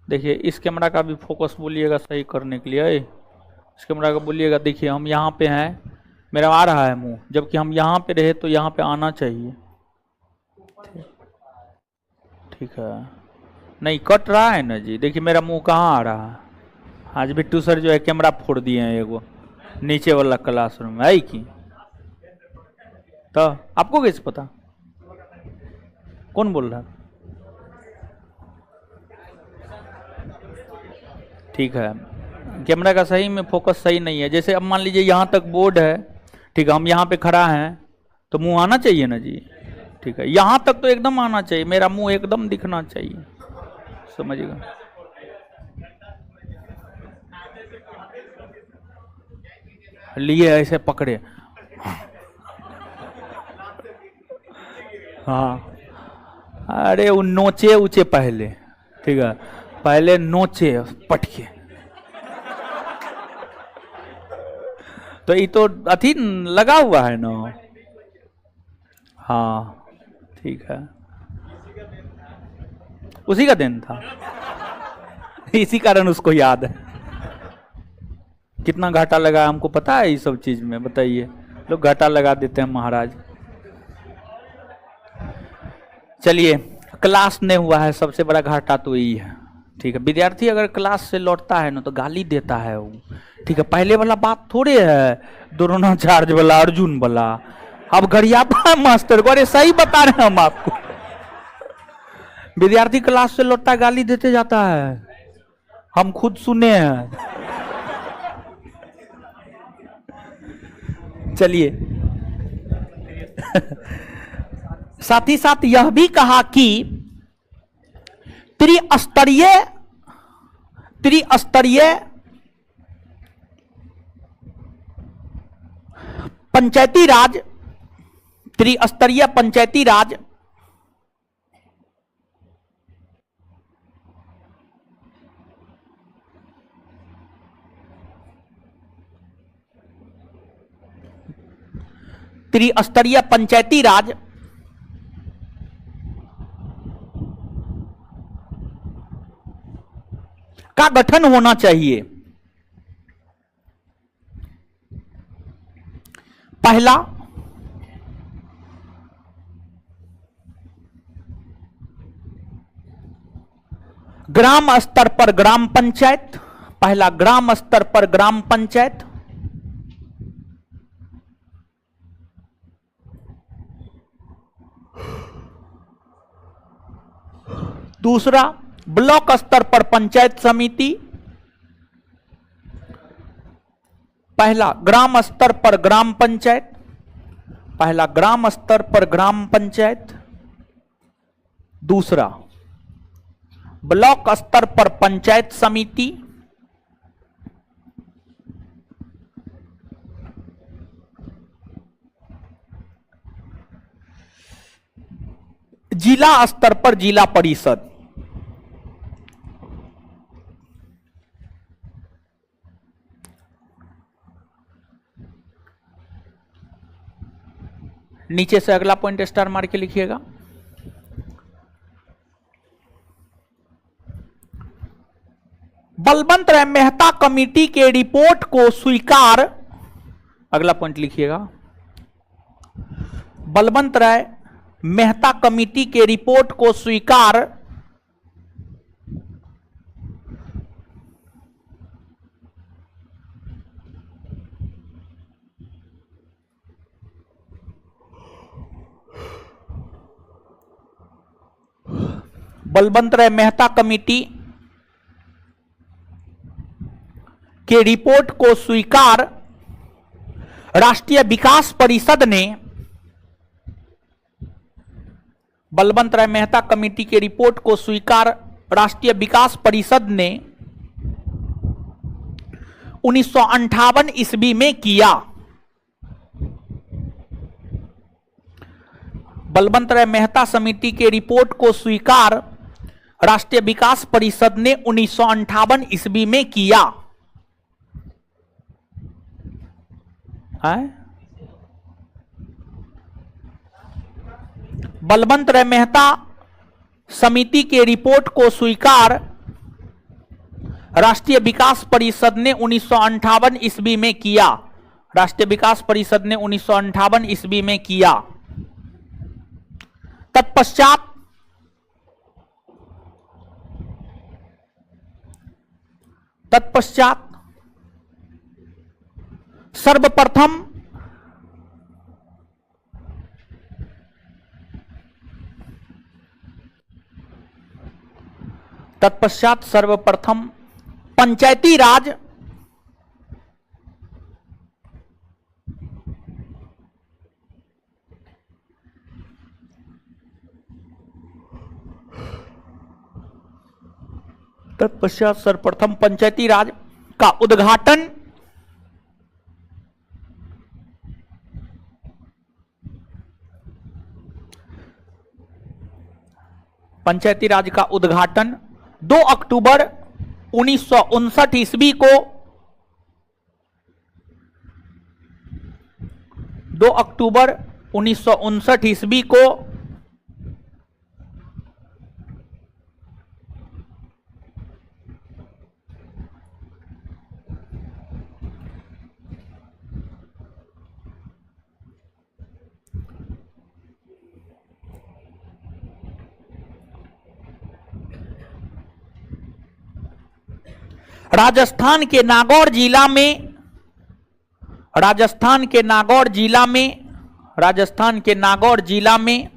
देखिए इस कैमरा का भी फोकस बोलिएगा सही करने के लिए। इस कैमरा का बोलिएगा, देखिए हम यहाँ पे हैं, मेरा आ रहा है मुंह, जबकि हम यहाँ पे रहे तो यहाँ पे आना चाहिए। ठीक है, नहीं कट रहा है ना जी। देखिए मेरा मुंह कहाँ आ रहा है। आज बिट्टू सर जो है कैमरा फोड़ दिए हैं एगो नीचे वाला क्लासरूम में, है कि तो आपको कैसे पता? कौन बोल रहा है? ठीक है, कैमरा का सही में फोकस सही नहीं है। जैसे अब मान लीजिए यहाँ तक बोर्ड है, ठीक है, हम यहाँ पे खड़ा हैं तो मुंह आना चाहिए ना जी। ठीक है, यहाँ तक तो एकदम आना चाहिए, मेरा मुंह एकदम दिखना चाहिए, समझिएगा। लिए ऐसे पकड़े, हाँ, अरे वो नोचे ऊंचे पहले, ठीक है, पहले नोचे पटके। तो ये तो अथी लगा हुआ है ना। हाँ ठीक है, उसी का दिन था, इसी कारण उसको याद है। कितना घाटा लगा हमको पता है ये सब चीज में, बताइए। लोग घाटा लगा देते हैं महाराज। चलिए, क्लास नहीं हुआ है, सबसे बड़ा घाटा तो यही है। ठीक है, विद्यार्थी अगर क्लास से लौटता है ना तो गाली देता है वो। ठीक है, पहले वाला बात थोड़े है द्रोणाचार्य वाला, अर्जुन वाला। अब गरियाबा मास्टर को, अरे सही बता रहे हैं हम आपको। विद्यार्थी क्लास से लौटता गाली देते जाता है, हम खुद सुने हैं। चलिए, साथ ही साथ यह भी कहा कि त्रिस्तरीय पंचायती राज, त्रिस्तरीय पंचायती राज त्रिस्तरीय पंचायती राज का गठन होना चाहिए। पहला, ग्राम स्तर पर ग्राम पंचायत, पहला ग्राम स्तर पर ग्राम पंचायत। दूसरा, ब्लॉक स्तर पर पंचायत समिति। पहला ग्राम स्तर पर ग्राम पंचायत, पहला ग्राम स्तर पर ग्राम पंचायत। दूसरा, ब्लॉक स्तर पर पंचायत समिति। जिला स्तर पर जिला परिषद। नीचे से अगला पॉइंट स्टार मार के लिखिएगा। बलवंत राय मेहता कमेटी के रिपोर्ट को स्वीकार, अगला पॉइंट लिखिएगा। बलवंत राय मेहता कमेटी के रिपोर्ट को स्वीकार बलवंत राय मेहता कमेटी के रिपोर्ट को स्वीकार राष्ट्रीय विकास परिषद ने, बलवंत राय मेहता कमेटी के रिपोर्ट को स्वीकार राष्ट्रीय विकास परिषद ने 1958 ईस्वी में किया। बलवंत राय मेहता समिति के रिपोर्ट को स्वीकार राष्ट्रीय विकास परिषद ने 1958 ईस्वी में किया। बलवंत राय मेहता समिति के रिपोर्ट को स्वीकार राष्ट्रीय विकास परिषद ने 1958 ईस्वी में किया। राष्ट्रीय विकास परिषद ने 1958 ईस्वी में किया। तत्पश्चात सर्वप्रथम पंचायती राज का उद्घाटन पंचायती राज का उद्घाटन 2 अक्टूबर 1959 ईस्वी को 2 अक्टूबर 1959 ईस्वी को राजस्थान के नागौर जिला में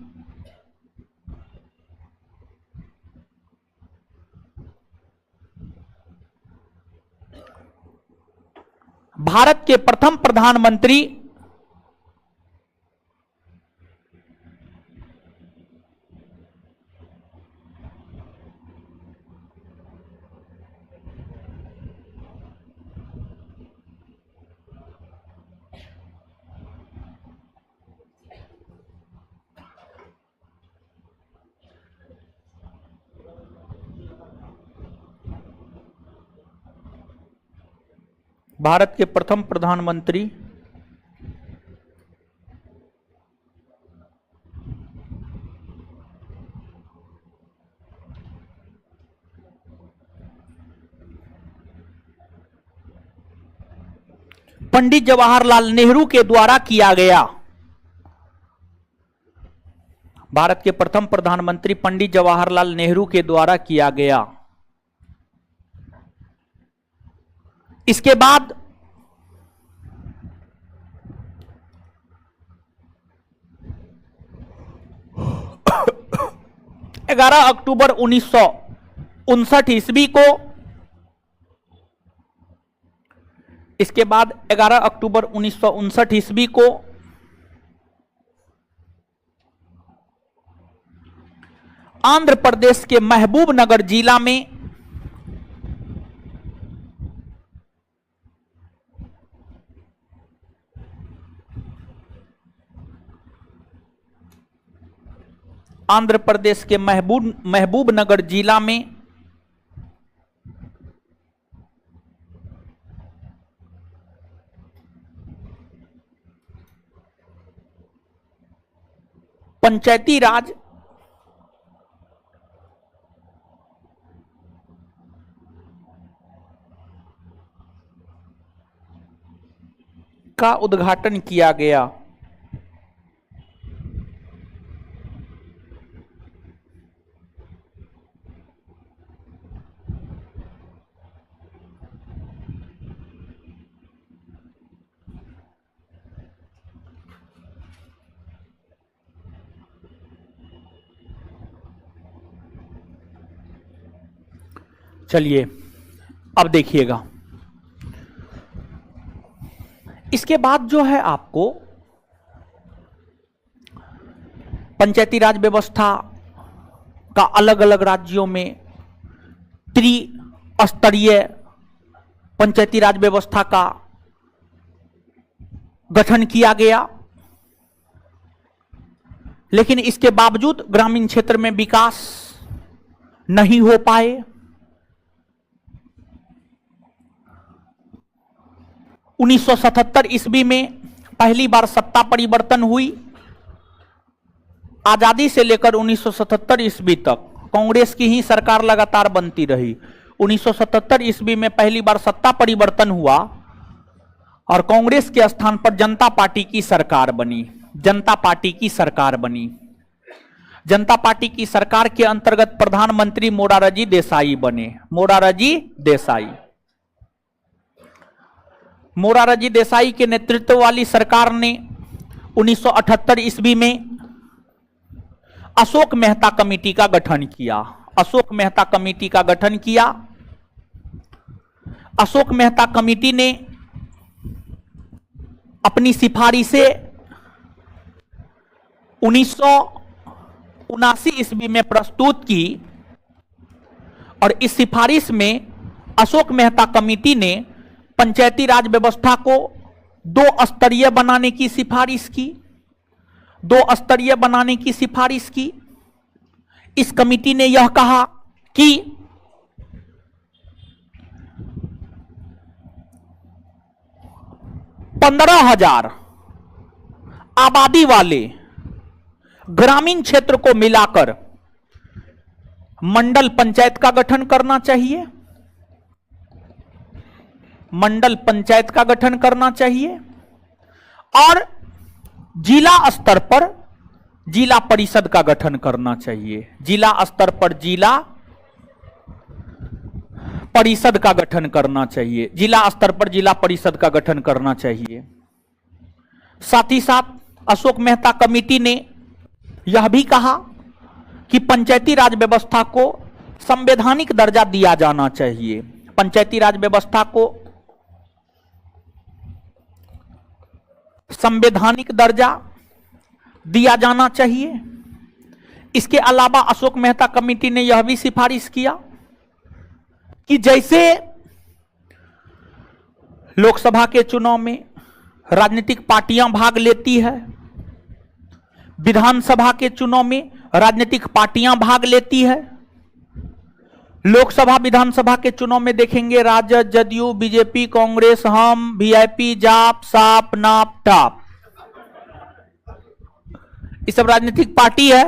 भारत के प्रथम प्रधानमंत्री भारत के प्रथम प्रधानमंत्री पंडित जवाहरलाल नेहरू के द्वारा किया गया। भारत के प्रथम प्रधानमंत्री पंडित जवाहरलाल नेहरू के द्वारा किया गया। इसके बाद ग्यारह अक्टूबर 1959 ईस्वी को, इसके बाद 11 अक्टूबर 1959 ईस्वी को आंध्र प्रदेश के महबूबनगर जिला में आंध्र प्रदेश के महबूबनगर जिला में पंचायती राज का उद्घाटन किया गया। चलिए अब देखिएगा, इसके बाद जो है आपको पंचायती राज व्यवस्था का अलग अलग राज्यों में त्रिस्तरीय पंचायती राज व्यवस्था का गठन किया गया, लेकिन इसके बावजूद ग्रामीण क्षेत्र में विकास नहीं हो पाए। 1977 ईस्वी में पहली बार सत्ता परिवर्तन हुई। आजादी से लेकर 1977 ईस्वी तक कांग्रेस की ही सरकार लगातार बनती रही। 1977 ईस्वी में पहली बार सत्ता परिवर्तन हुआ और कांग्रेस के स्थान पर जनता पार्टी की सरकार बनी। जनता पार्टी की सरकार बनी। जनता पार्टी की सरकार के अंतर्गत प्रधानमंत्री मोरारजी देसाई बने। मोरारजी देसाई, मोरारजी देसाई के नेतृत्व वाली सरकार ने 1978 ईस्वी में अशोक मेहता कमेटी का गठन किया। अशोक मेहता कमेटी का गठन किया। अशोक मेहता कमेटी ने अपनी सिफारिशें 1979 ईस्वी में प्रस्तुत की और इस सिफारिश में अशोक मेहता कमेटी ने पंचायती राज व्यवस्था को 2 स्तरीय बनाने की सिफारिश की। 2 स्तरीय बनाने की सिफारिश की। इस कमेटी ने यह कहा कि 15,000 आबादी वाले ग्रामीण क्षेत्र को मिलाकर मंडल पंचायत का गठन करना चाहिए। मंडल पंचायत का गठन करना चाहिए और जिला स्तर पर जिला परिषद का गठन करना चाहिए। जिला स्तर पर जिला परिषद का गठन करना चाहिए। जिला स्तर पर जिला परिषद का गठन करना चाहिए। साथ ही साथ अशोक मेहता कमेटी ने यह भी कहा कि पंचायती राज व्यवस्था को संवैधानिक दर्जा दिया जाना चाहिए। पंचायती राज व्यवस्था को संवैधानिक दर्जा दिया जाना चाहिए। इसके अलावा अशोक मेहता कमेटी ने यह भी सिफारिश किया कि जैसे लोकसभा के चुनाव में राजनीतिक पार्टियां भाग लेती है, विधानसभा के चुनाव में राजनीतिक पार्टियां भाग लेती है, लोकसभा विधानसभा के चुनाव में देखेंगे राजद, जदयू, बीजेपी, कांग्रेस, हम, वीआईपी, जाप, साप, नाप, टाप, ये सब राजनीतिक पार्टी है।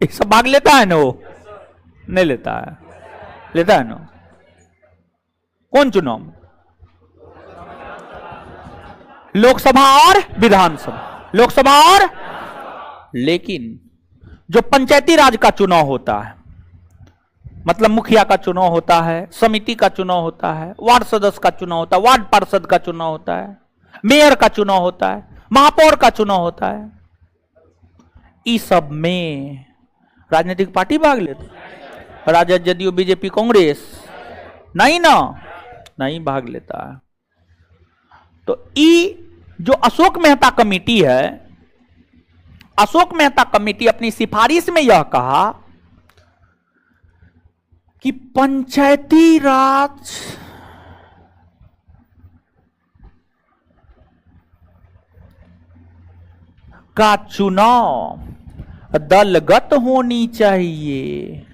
ये सब भाग लेता है ना? वो नहीं लेता है, लेता है ना? कौन चुनाव? लोकसभा और विधानसभा, लोकसभा और, लेकिन जो पंचायती राज का चुनाव होता है, मतलब मुखिया का चुनाव होता है, समिति का चुनाव होता है, वार्ड सदस्य का चुनाव होता है, वार्ड पार्षद का चुनाव होता है, मेयर का चुनाव होता है, महापौर का चुनाव होता है, इस सब में राजनीतिक पार्टी भाग लेती है। राजद, जदयू, बीजेपी, कांग्रेस नहीं ना, नहीं भाग लेता है। तो जो अशोक मेहता कमेटी है, अशोक मेहता कमेटी अपनी सिफारिश में यह कहा कि पंचायती राज का चुनाव दलगत होनी चाहिए,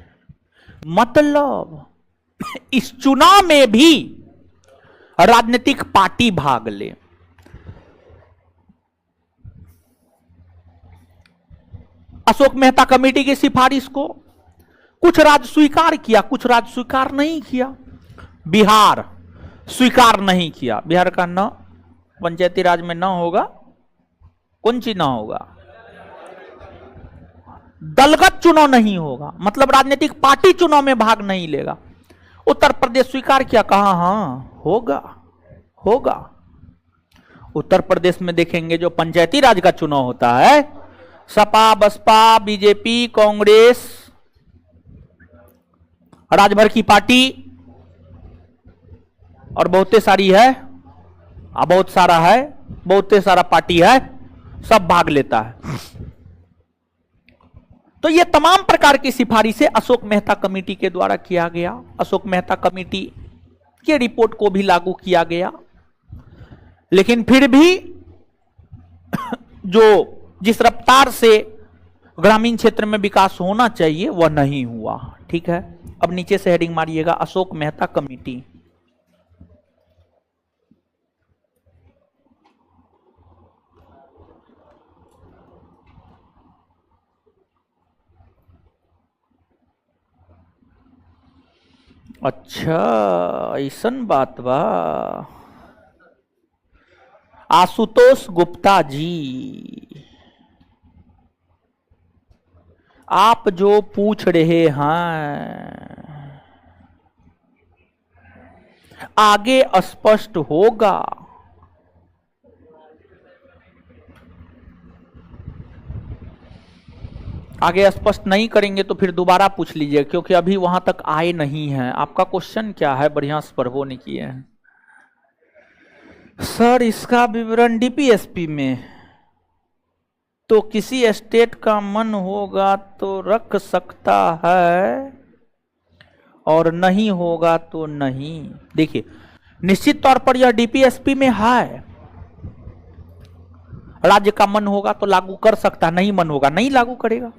मतलब इस चुनाव में भी राजनीतिक पार्टी भाग ले। अशोक मेहता कमेटी की सिफारिश को कुछ राज्य स्वीकार किया, कुछ राज्य स्वीकार नहीं किया। बिहार स्वीकार नहीं किया, बिहार का न पंचायती राज में न होगा, कौन सी न होगा? दलगत चुनाव नहीं होगा, मतलब राजनीतिक पार्टी चुनाव में भाग नहीं लेगा। उत्तर प्रदेश स्वीकार किया, कहा हां होगा, होगा। उत्तर प्रदेश में देखेंगे जो पंचायती राज का चुनाव होता है, सपा, बसपा, बीजेपी, कांग्रेस, राजभर की पार्टी और बहुते सारी है, बहुत सारा है, बहुते सारा पार्टी है, सब भाग लेता है। तो ये तमाम प्रकार की सिफारिशें अशोक मेहता कमेटी के द्वारा किया गया। अशोक मेहता कमेटी के रिपोर्ट को भी लागू किया गया, लेकिन फिर भी जो जिस रफ्तार से ग्रामीण क्षेत्र में विकास होना चाहिए वह नहीं हुआ। ठीक है, अब नीचे से हेडिंग मारिएगा, अशोक मेहता कमेटी। अच्छा, ऐसन बात बा। आशुतोष गुप्ता जी, आप जो पूछ रहे हैं आगे स्पष्ट होगा। आगे स्पष्ट नहीं करेंगे तो फिर दोबारा पूछ लीजिए, क्योंकि अभी वहां तक आए नहीं हैं। आपका क्वेश्चन क्या है? बढ़िया से पढ़ो नहीं किए हैं सर। इसका विवरण डीपीएसपी में, तो किसी स्टेट का मन होगा तो रख सकता है और नहीं होगा तो नहीं। देखिए, निश्चित तौर पर यह डीपीएसपी में है। राज्य का मन होगा तो लागू कर सकता, नहीं मन होगा नहीं लागू करेगा।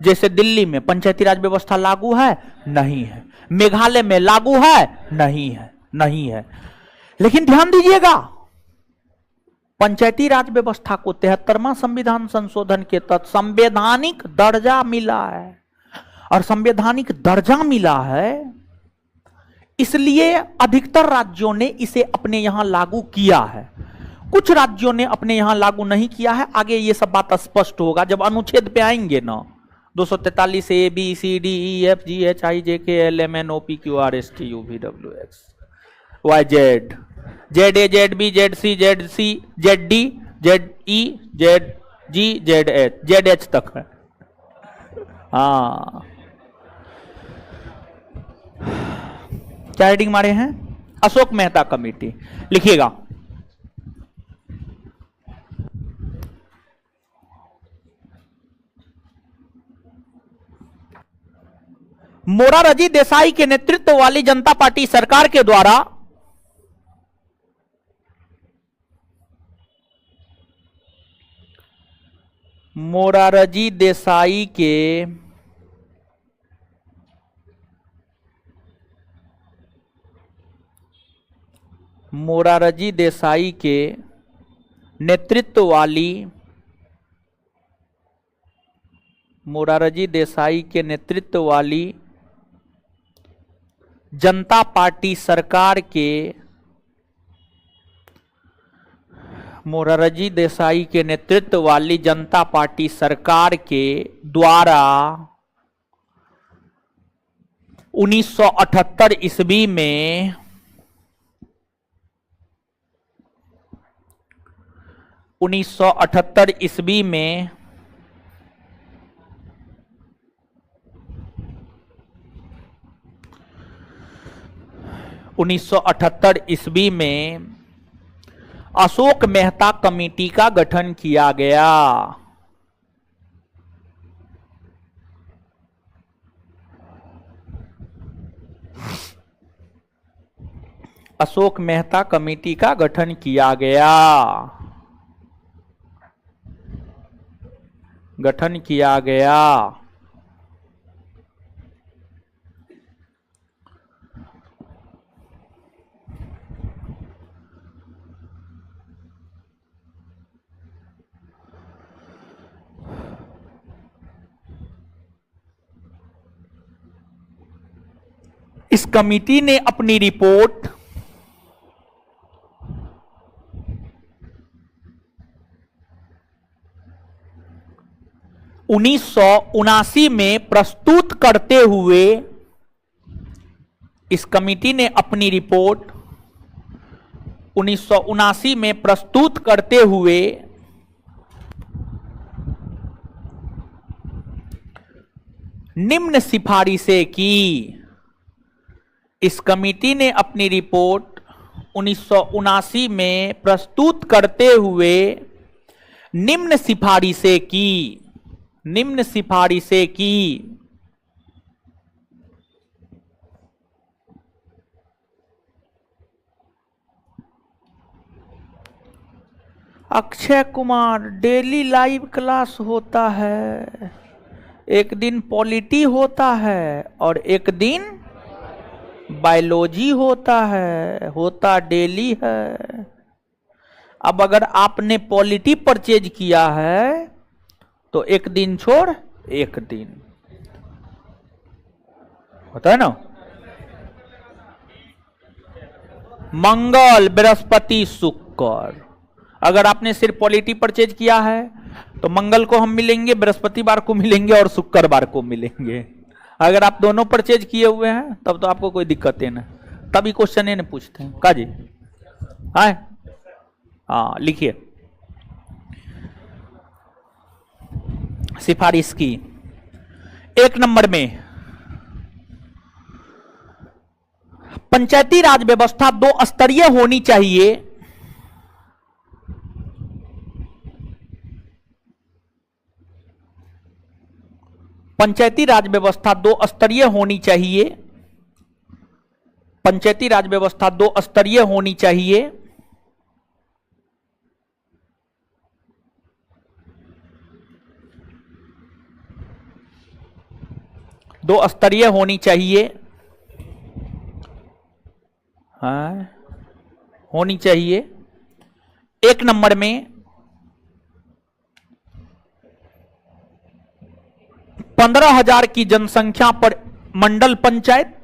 जैसे दिल्ली में पंचायती राज व्यवस्था लागू है, नहीं है। मेघालय में लागू है, नहीं है, नहीं है। लेकिन ध्यान दीजिएगा, पंचायती राज व्यवस्था को 73वां संविधान संशोधन के तहत संवैधानिक दर्जा मिला है, और संवैधानिक दर्जा मिला है इसलिए अधिकतर राज्यों ने इसे अपने यहां लागू किया है। कुछ राज्यों ने अपने यहां लागू नहीं किया है। आगे ये सब बात स्पष्ट होगा जब अनुच्छेद पे आएंगे ना। 243 A B C D E F G H I J K L M N O P Q R S T U V W X Y Z, Z A, Z B, Z C, Z D, Z E, Z G, Z H तक है। हाँ, क्या heading मारे हैं? Ashok Mehta committee. लिखिएगा, मोरारजी देसाई के नेतृत्व वाली जनता पार्टी सरकार के द्वारा मोरारजी देसाई के मोरारजी देसाई के नेतृत्व वाली जनता पार्टी सरकार के मोरारजी देसाई के नेतृत्व वाली जनता पार्टी सरकार के द्वारा 1978 ईस्वी में 1978 ईस्वी में अशोक मेहता कमेटी का गठन किया गया। अशोक मेहता कमेटी का गठन किया गया। इस कमेटी ने अपनी रिपोर्ट 1979 में प्रस्तुत करते हुए इस कमेटी ने अपनी रिपोर्ट 1979 में प्रस्तुत करते हुए निम्न सिफारिशें की। इस कमेटी ने अपनी रिपोर्ट 1979 में प्रस्तुत करते हुए निम्न सिफारिशें की। Akshay Kumar, daily live class होता है, एक दिन पॉलिटी होता है और एक दिन बायोलॉजी होता है, होता डेली है। अब अगर आपने पॉलिटी परचेज किया है तो एक दिन छोड़ एक दिन होता है ना। मंगल, बृहस्पति, शुक्र। अगर आपने सिर्फ पॉलिटी परचेज किया है तो मंगल को हम मिलेंगे, बृहस्पतिवार को मिलेंगे और शुक्रवार को मिलेंगे। अगर आप दोनों परचेज किए हुए हैं तब तो आपको कोई दिक्कत है ना, तभी क्वेश्चन है ना पूछते हैं का जी। हाँ लिखिए सिफारिश की। एक नंबर में पंचायती राज व्यवस्था 2 स्तरीय होनी चाहिए। पंचायती राज व्यवस्था 2 स्तरीय होनी चाहिए। पंचायती राज व्यवस्था 2 स्तरीय होनी चाहिए। दो स्तरीय होनी चाहिए। हाँ होनी चाहिए। एक नंबर में 15,000 की जनसंख्या पर मंडल पंचायत,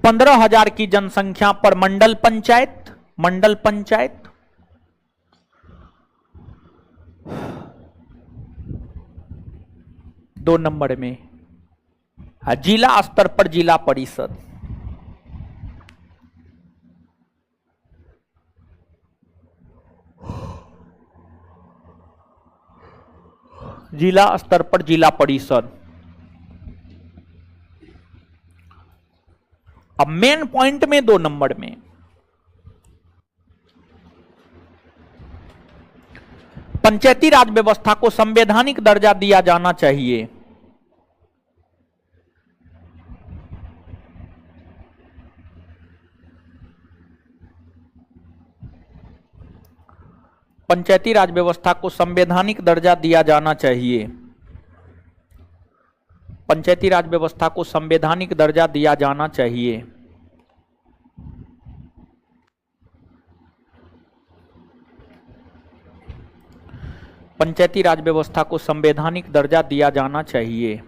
पंद्रह हजार की जनसंख्या पर मंडल पंचायत। 2 नंबर में जिला स्तर पर जिला परिषद। जिला स्तर पर जिला परिषद। अब मेन पॉइंट में 2 नंबर में पंचायती राज व्यवस्था को संवैधानिक दर्जा दिया जाना चाहिए। पंचायती राज व्यवस्था को संवैधानिक दर्जा दिया जाना चाहिए। पंचायती राज व्यवस्था को संवैधानिक दर्जा दिया जाना चाहिए। पंचायती राज व्यवस्था को संवैधानिक दर्जा दिया जाना चाहिए,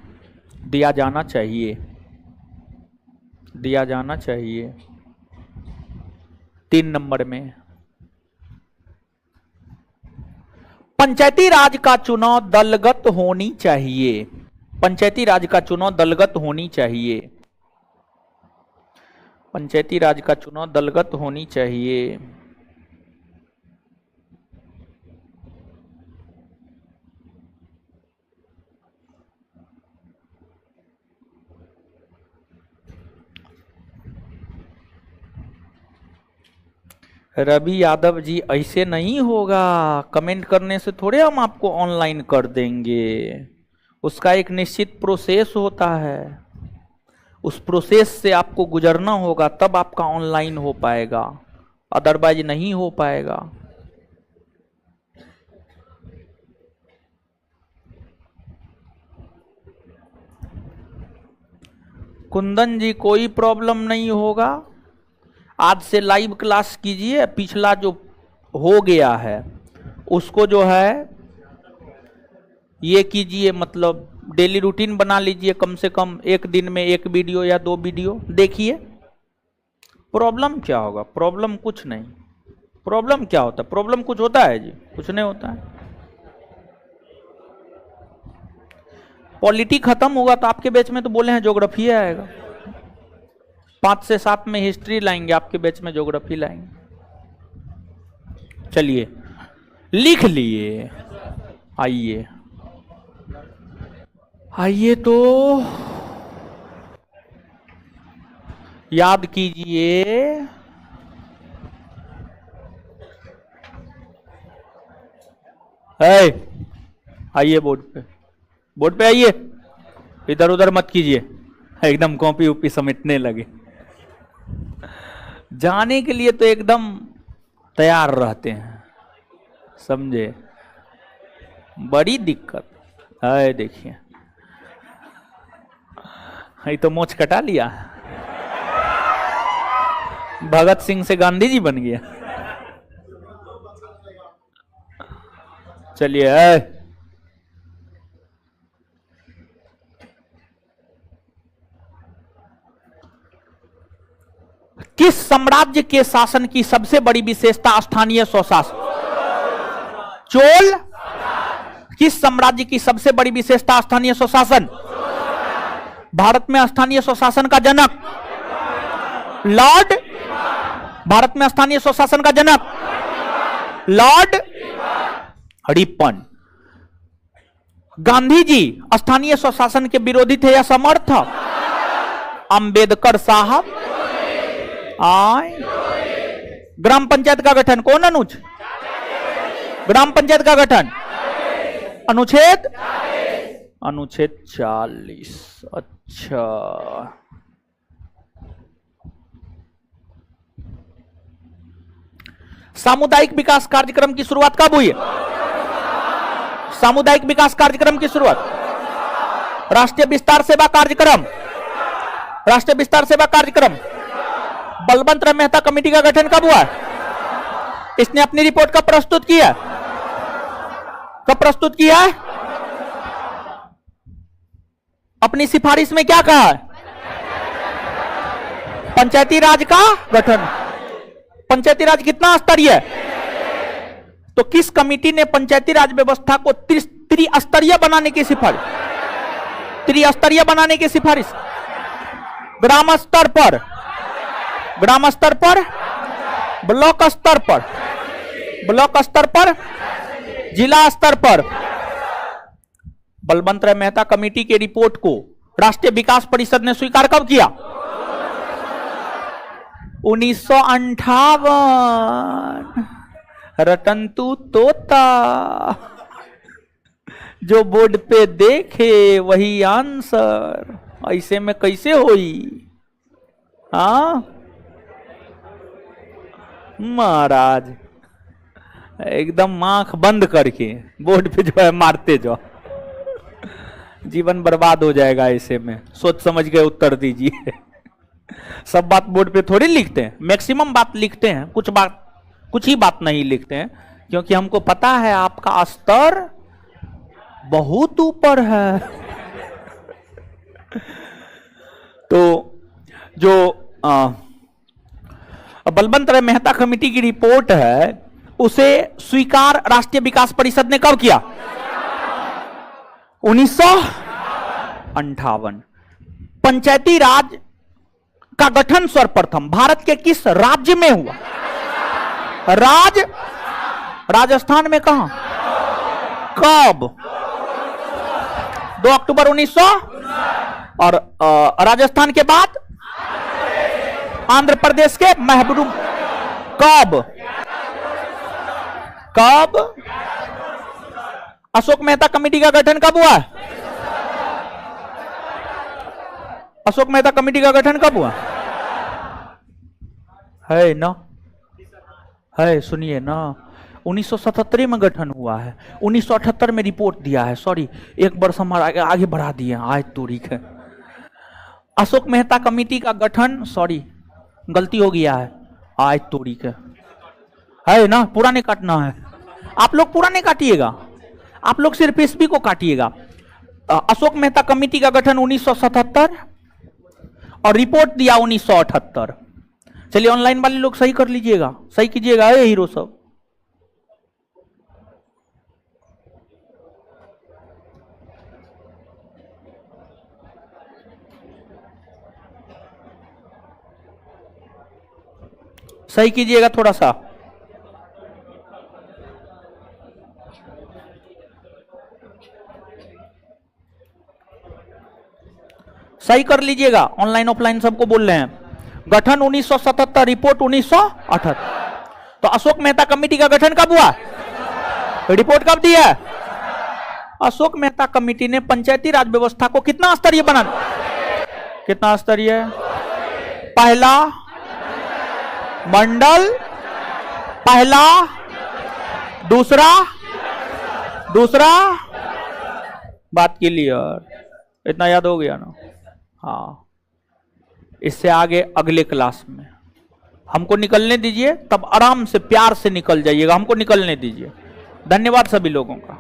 दिया जाना चाहिए, दिया जाना चाहिए। 3 नंबर में पंचायती राज का चुनाव दलगत होनी चाहिए। पंचायती राज का चुनाव दलगत होनी चाहिए। पंचायती राज का चुनाव दलगत होनी चाहिए। रवि यादव जी, ऐसे नहीं होगा। कमेंट करने से थोड़े हम आपको ऑनलाइन कर देंगे। उसका एक निश्चित प्रोसेस होता है, उस प्रोसेस से आपको गुजरना होगा, तब आपका ऑनलाइन हो पाएगा, अदरवाइज नहीं हो पाएगा। कुंदन जी, कोई प्रॉब्लम नहीं होगा। आज से लाइव क्लास कीजिए, पिछला जो हो गया है उसको जो है ये कीजिए, मतलब डेली रूटीन बना लीजिए। कम से कम एक दिन में 1 वीडियो या 2 वीडियो देखिए। प्रॉब्लम क्या होगा? प्रॉब्लम कुछ नहीं। प्रॉब्लम क्या होता है? प्रॉब्लम कुछ होता है जी? कुछ नहीं होता है। पॉलिटी खत्म होगा तो आपके बैच में तो बोले हैं ज्योग्राफी आएगा। 5 से 7 में हिस्ट्री लाएंगे, आपके बैच में ज्योग्राफी लाएंगे। चलिए लिख लिए। आइए आइए तो याद कीजिए। आइए बोर्ड पे, बोर्ड पे आइए। इधर उधर मत कीजिए, एकदम कॉपी उपी समेटने लगे। जाने के लिए तो एकदम तैयार रहते हैं, समझे? बड़ी दिक्कत है। देखिए ये तो मोच कटा लिया, भगत सिंह से गांधी जी बन गया। चलिए किस साम्राज्य के शासन की सबसे बड़ी विशेषता स्थानीय स्वशासन? चोल। किस साम्राज्य की सबसे बड़ी विशेषता स्थानीय स्वशासन? भारत में स्थानीय स्वशासन का जनक लॉर्ड। भारत में स्थानीय स्वशासन का जनक लॉर्ड रिपन। गांधी जी स्थानीय स्वशासन के विरोधी थे या समर्थक? अंबेडकर साहब आए। ग्राम पंचायत का गठन कौन अनुज? ग्राम पंचायत का गठन अनुच्छेद 40। अच्छा, सामुदायिक विकास कार्यक्रम की शुरुआत कब हुई? सामुदायिक विकास कार्यक्रम की शुरुआत राष्ट्रीय विस्तार सेवा कार्यक्रम। राष्ट्रीय विस्तार सेवा कार्यक्रम बलवंत राय मेहता कमेटी का गठन कब हुआ? इसने अपनी रिपोर्ट कब प्रस्तुत किया? कब प्रस्तुत किया है? अपनी सिफारिश में क्या कहा है? पंचायती राज का गठन। पंचायती राज कितना स्तरीय है? तो किस कमेटी ने पंचायती राज व्यवस्था को त्रिस्तरीय बनाने की सिफारिश? त्रिस्तरीय बनाने की सिफारिश ग्राम स्तर पर, ग्राम स्तर पर, ब्लॉक स्तर पर, ब्लॉक स्तर पर, जिला स्तर पर। बलवंत राय मेहता कमेटी के रिपोर्ट को राष्ट्रीय विकास परिषद ने स्वीकार कब किया? 1958। रटंतु तोता, जो बोर्ड पे देखे वही आंसर। ऐसे में कैसे होई? हाँ महाराज, एकदम आंख बंद करके बोर्ड पे जो है मारते जाओ। जीवन बर्बाद हो जाएगा ऐसे में, सोच समझ के उत्तर दीजिए। सब बात बोर्ड पे थोड़ी लिखते हैं, मैक्सिमम बात लिखते हैं, कुछ ही बात नहीं लिखते हैं, क्योंकि हमको पता है आपका स्तर बहुत ऊपर है। तो जो बलवंत राय मेहता कमेटी की रिपोर्ट है, उसे स्वीकार राष्ट्रीय विकास परिषद ने कब किया? 1958। पंचायती राज का गठन सर्वप्रथम भारत के किस राज्य में हुआ? राजस्थान में। कहां? कब? 2 अक्टूबर 1900। और राजस्थान के बाद आंध्र प्रदेश के महबूब। कब? अशोक मेहता कमेटी का गठन कब हुआ? अशोक मेहता कमेटी का गठन कब हुआ? है ना? है, सुनिए ना, 1977 में गठन हुआ है। 1978 में रिपोर्ट दिया है। सॉरी, एक वर्ष हमारा आगे बढ़ा दिए। आज तारीख है अशोक मेहता कमेटी का गठन, सॉरी गलती हो गया है, आज तारीख है ना? पूरा नहीं काटना है, आप लोग पूरा नहीं काटिएगा, आप लोग सिर्फ ईस्वी को काटिएगा। अशोक मेहता कमेटी का गठन 1977 और रिपोर्ट दिया 1978। चलिए ऑनलाइन वाले लोग सही कर लीजिएगा, सही कीजिएगा ये हीरो सब। सही कीजिएगा थोड़ा सा। सही कर लीजिएगा, ऑनलाइन ऑफलाइन सबको बोल रहे हैं। गठन 1977, रिपोर्ट 1978। तो अशोक मेहता कमेटी का गठन कब हुआ? रिपोर्ट कब दी है? अशोक मेहता कमेटी ने पंचायती राज व्यवस्था को कितना स्तरीय बना? कितना स्तरीय? पहला मंडल, पहला, दूसरा बात क्लियर, इतना याद हो गया ना? हाँ, इससे आगे अगले क्लास में हमको निकलने दीजिए, तब आराम से प्यार से निकल जाइएगा, हमको निकलने दीजिए। धन्यवाद सभी लोगों का।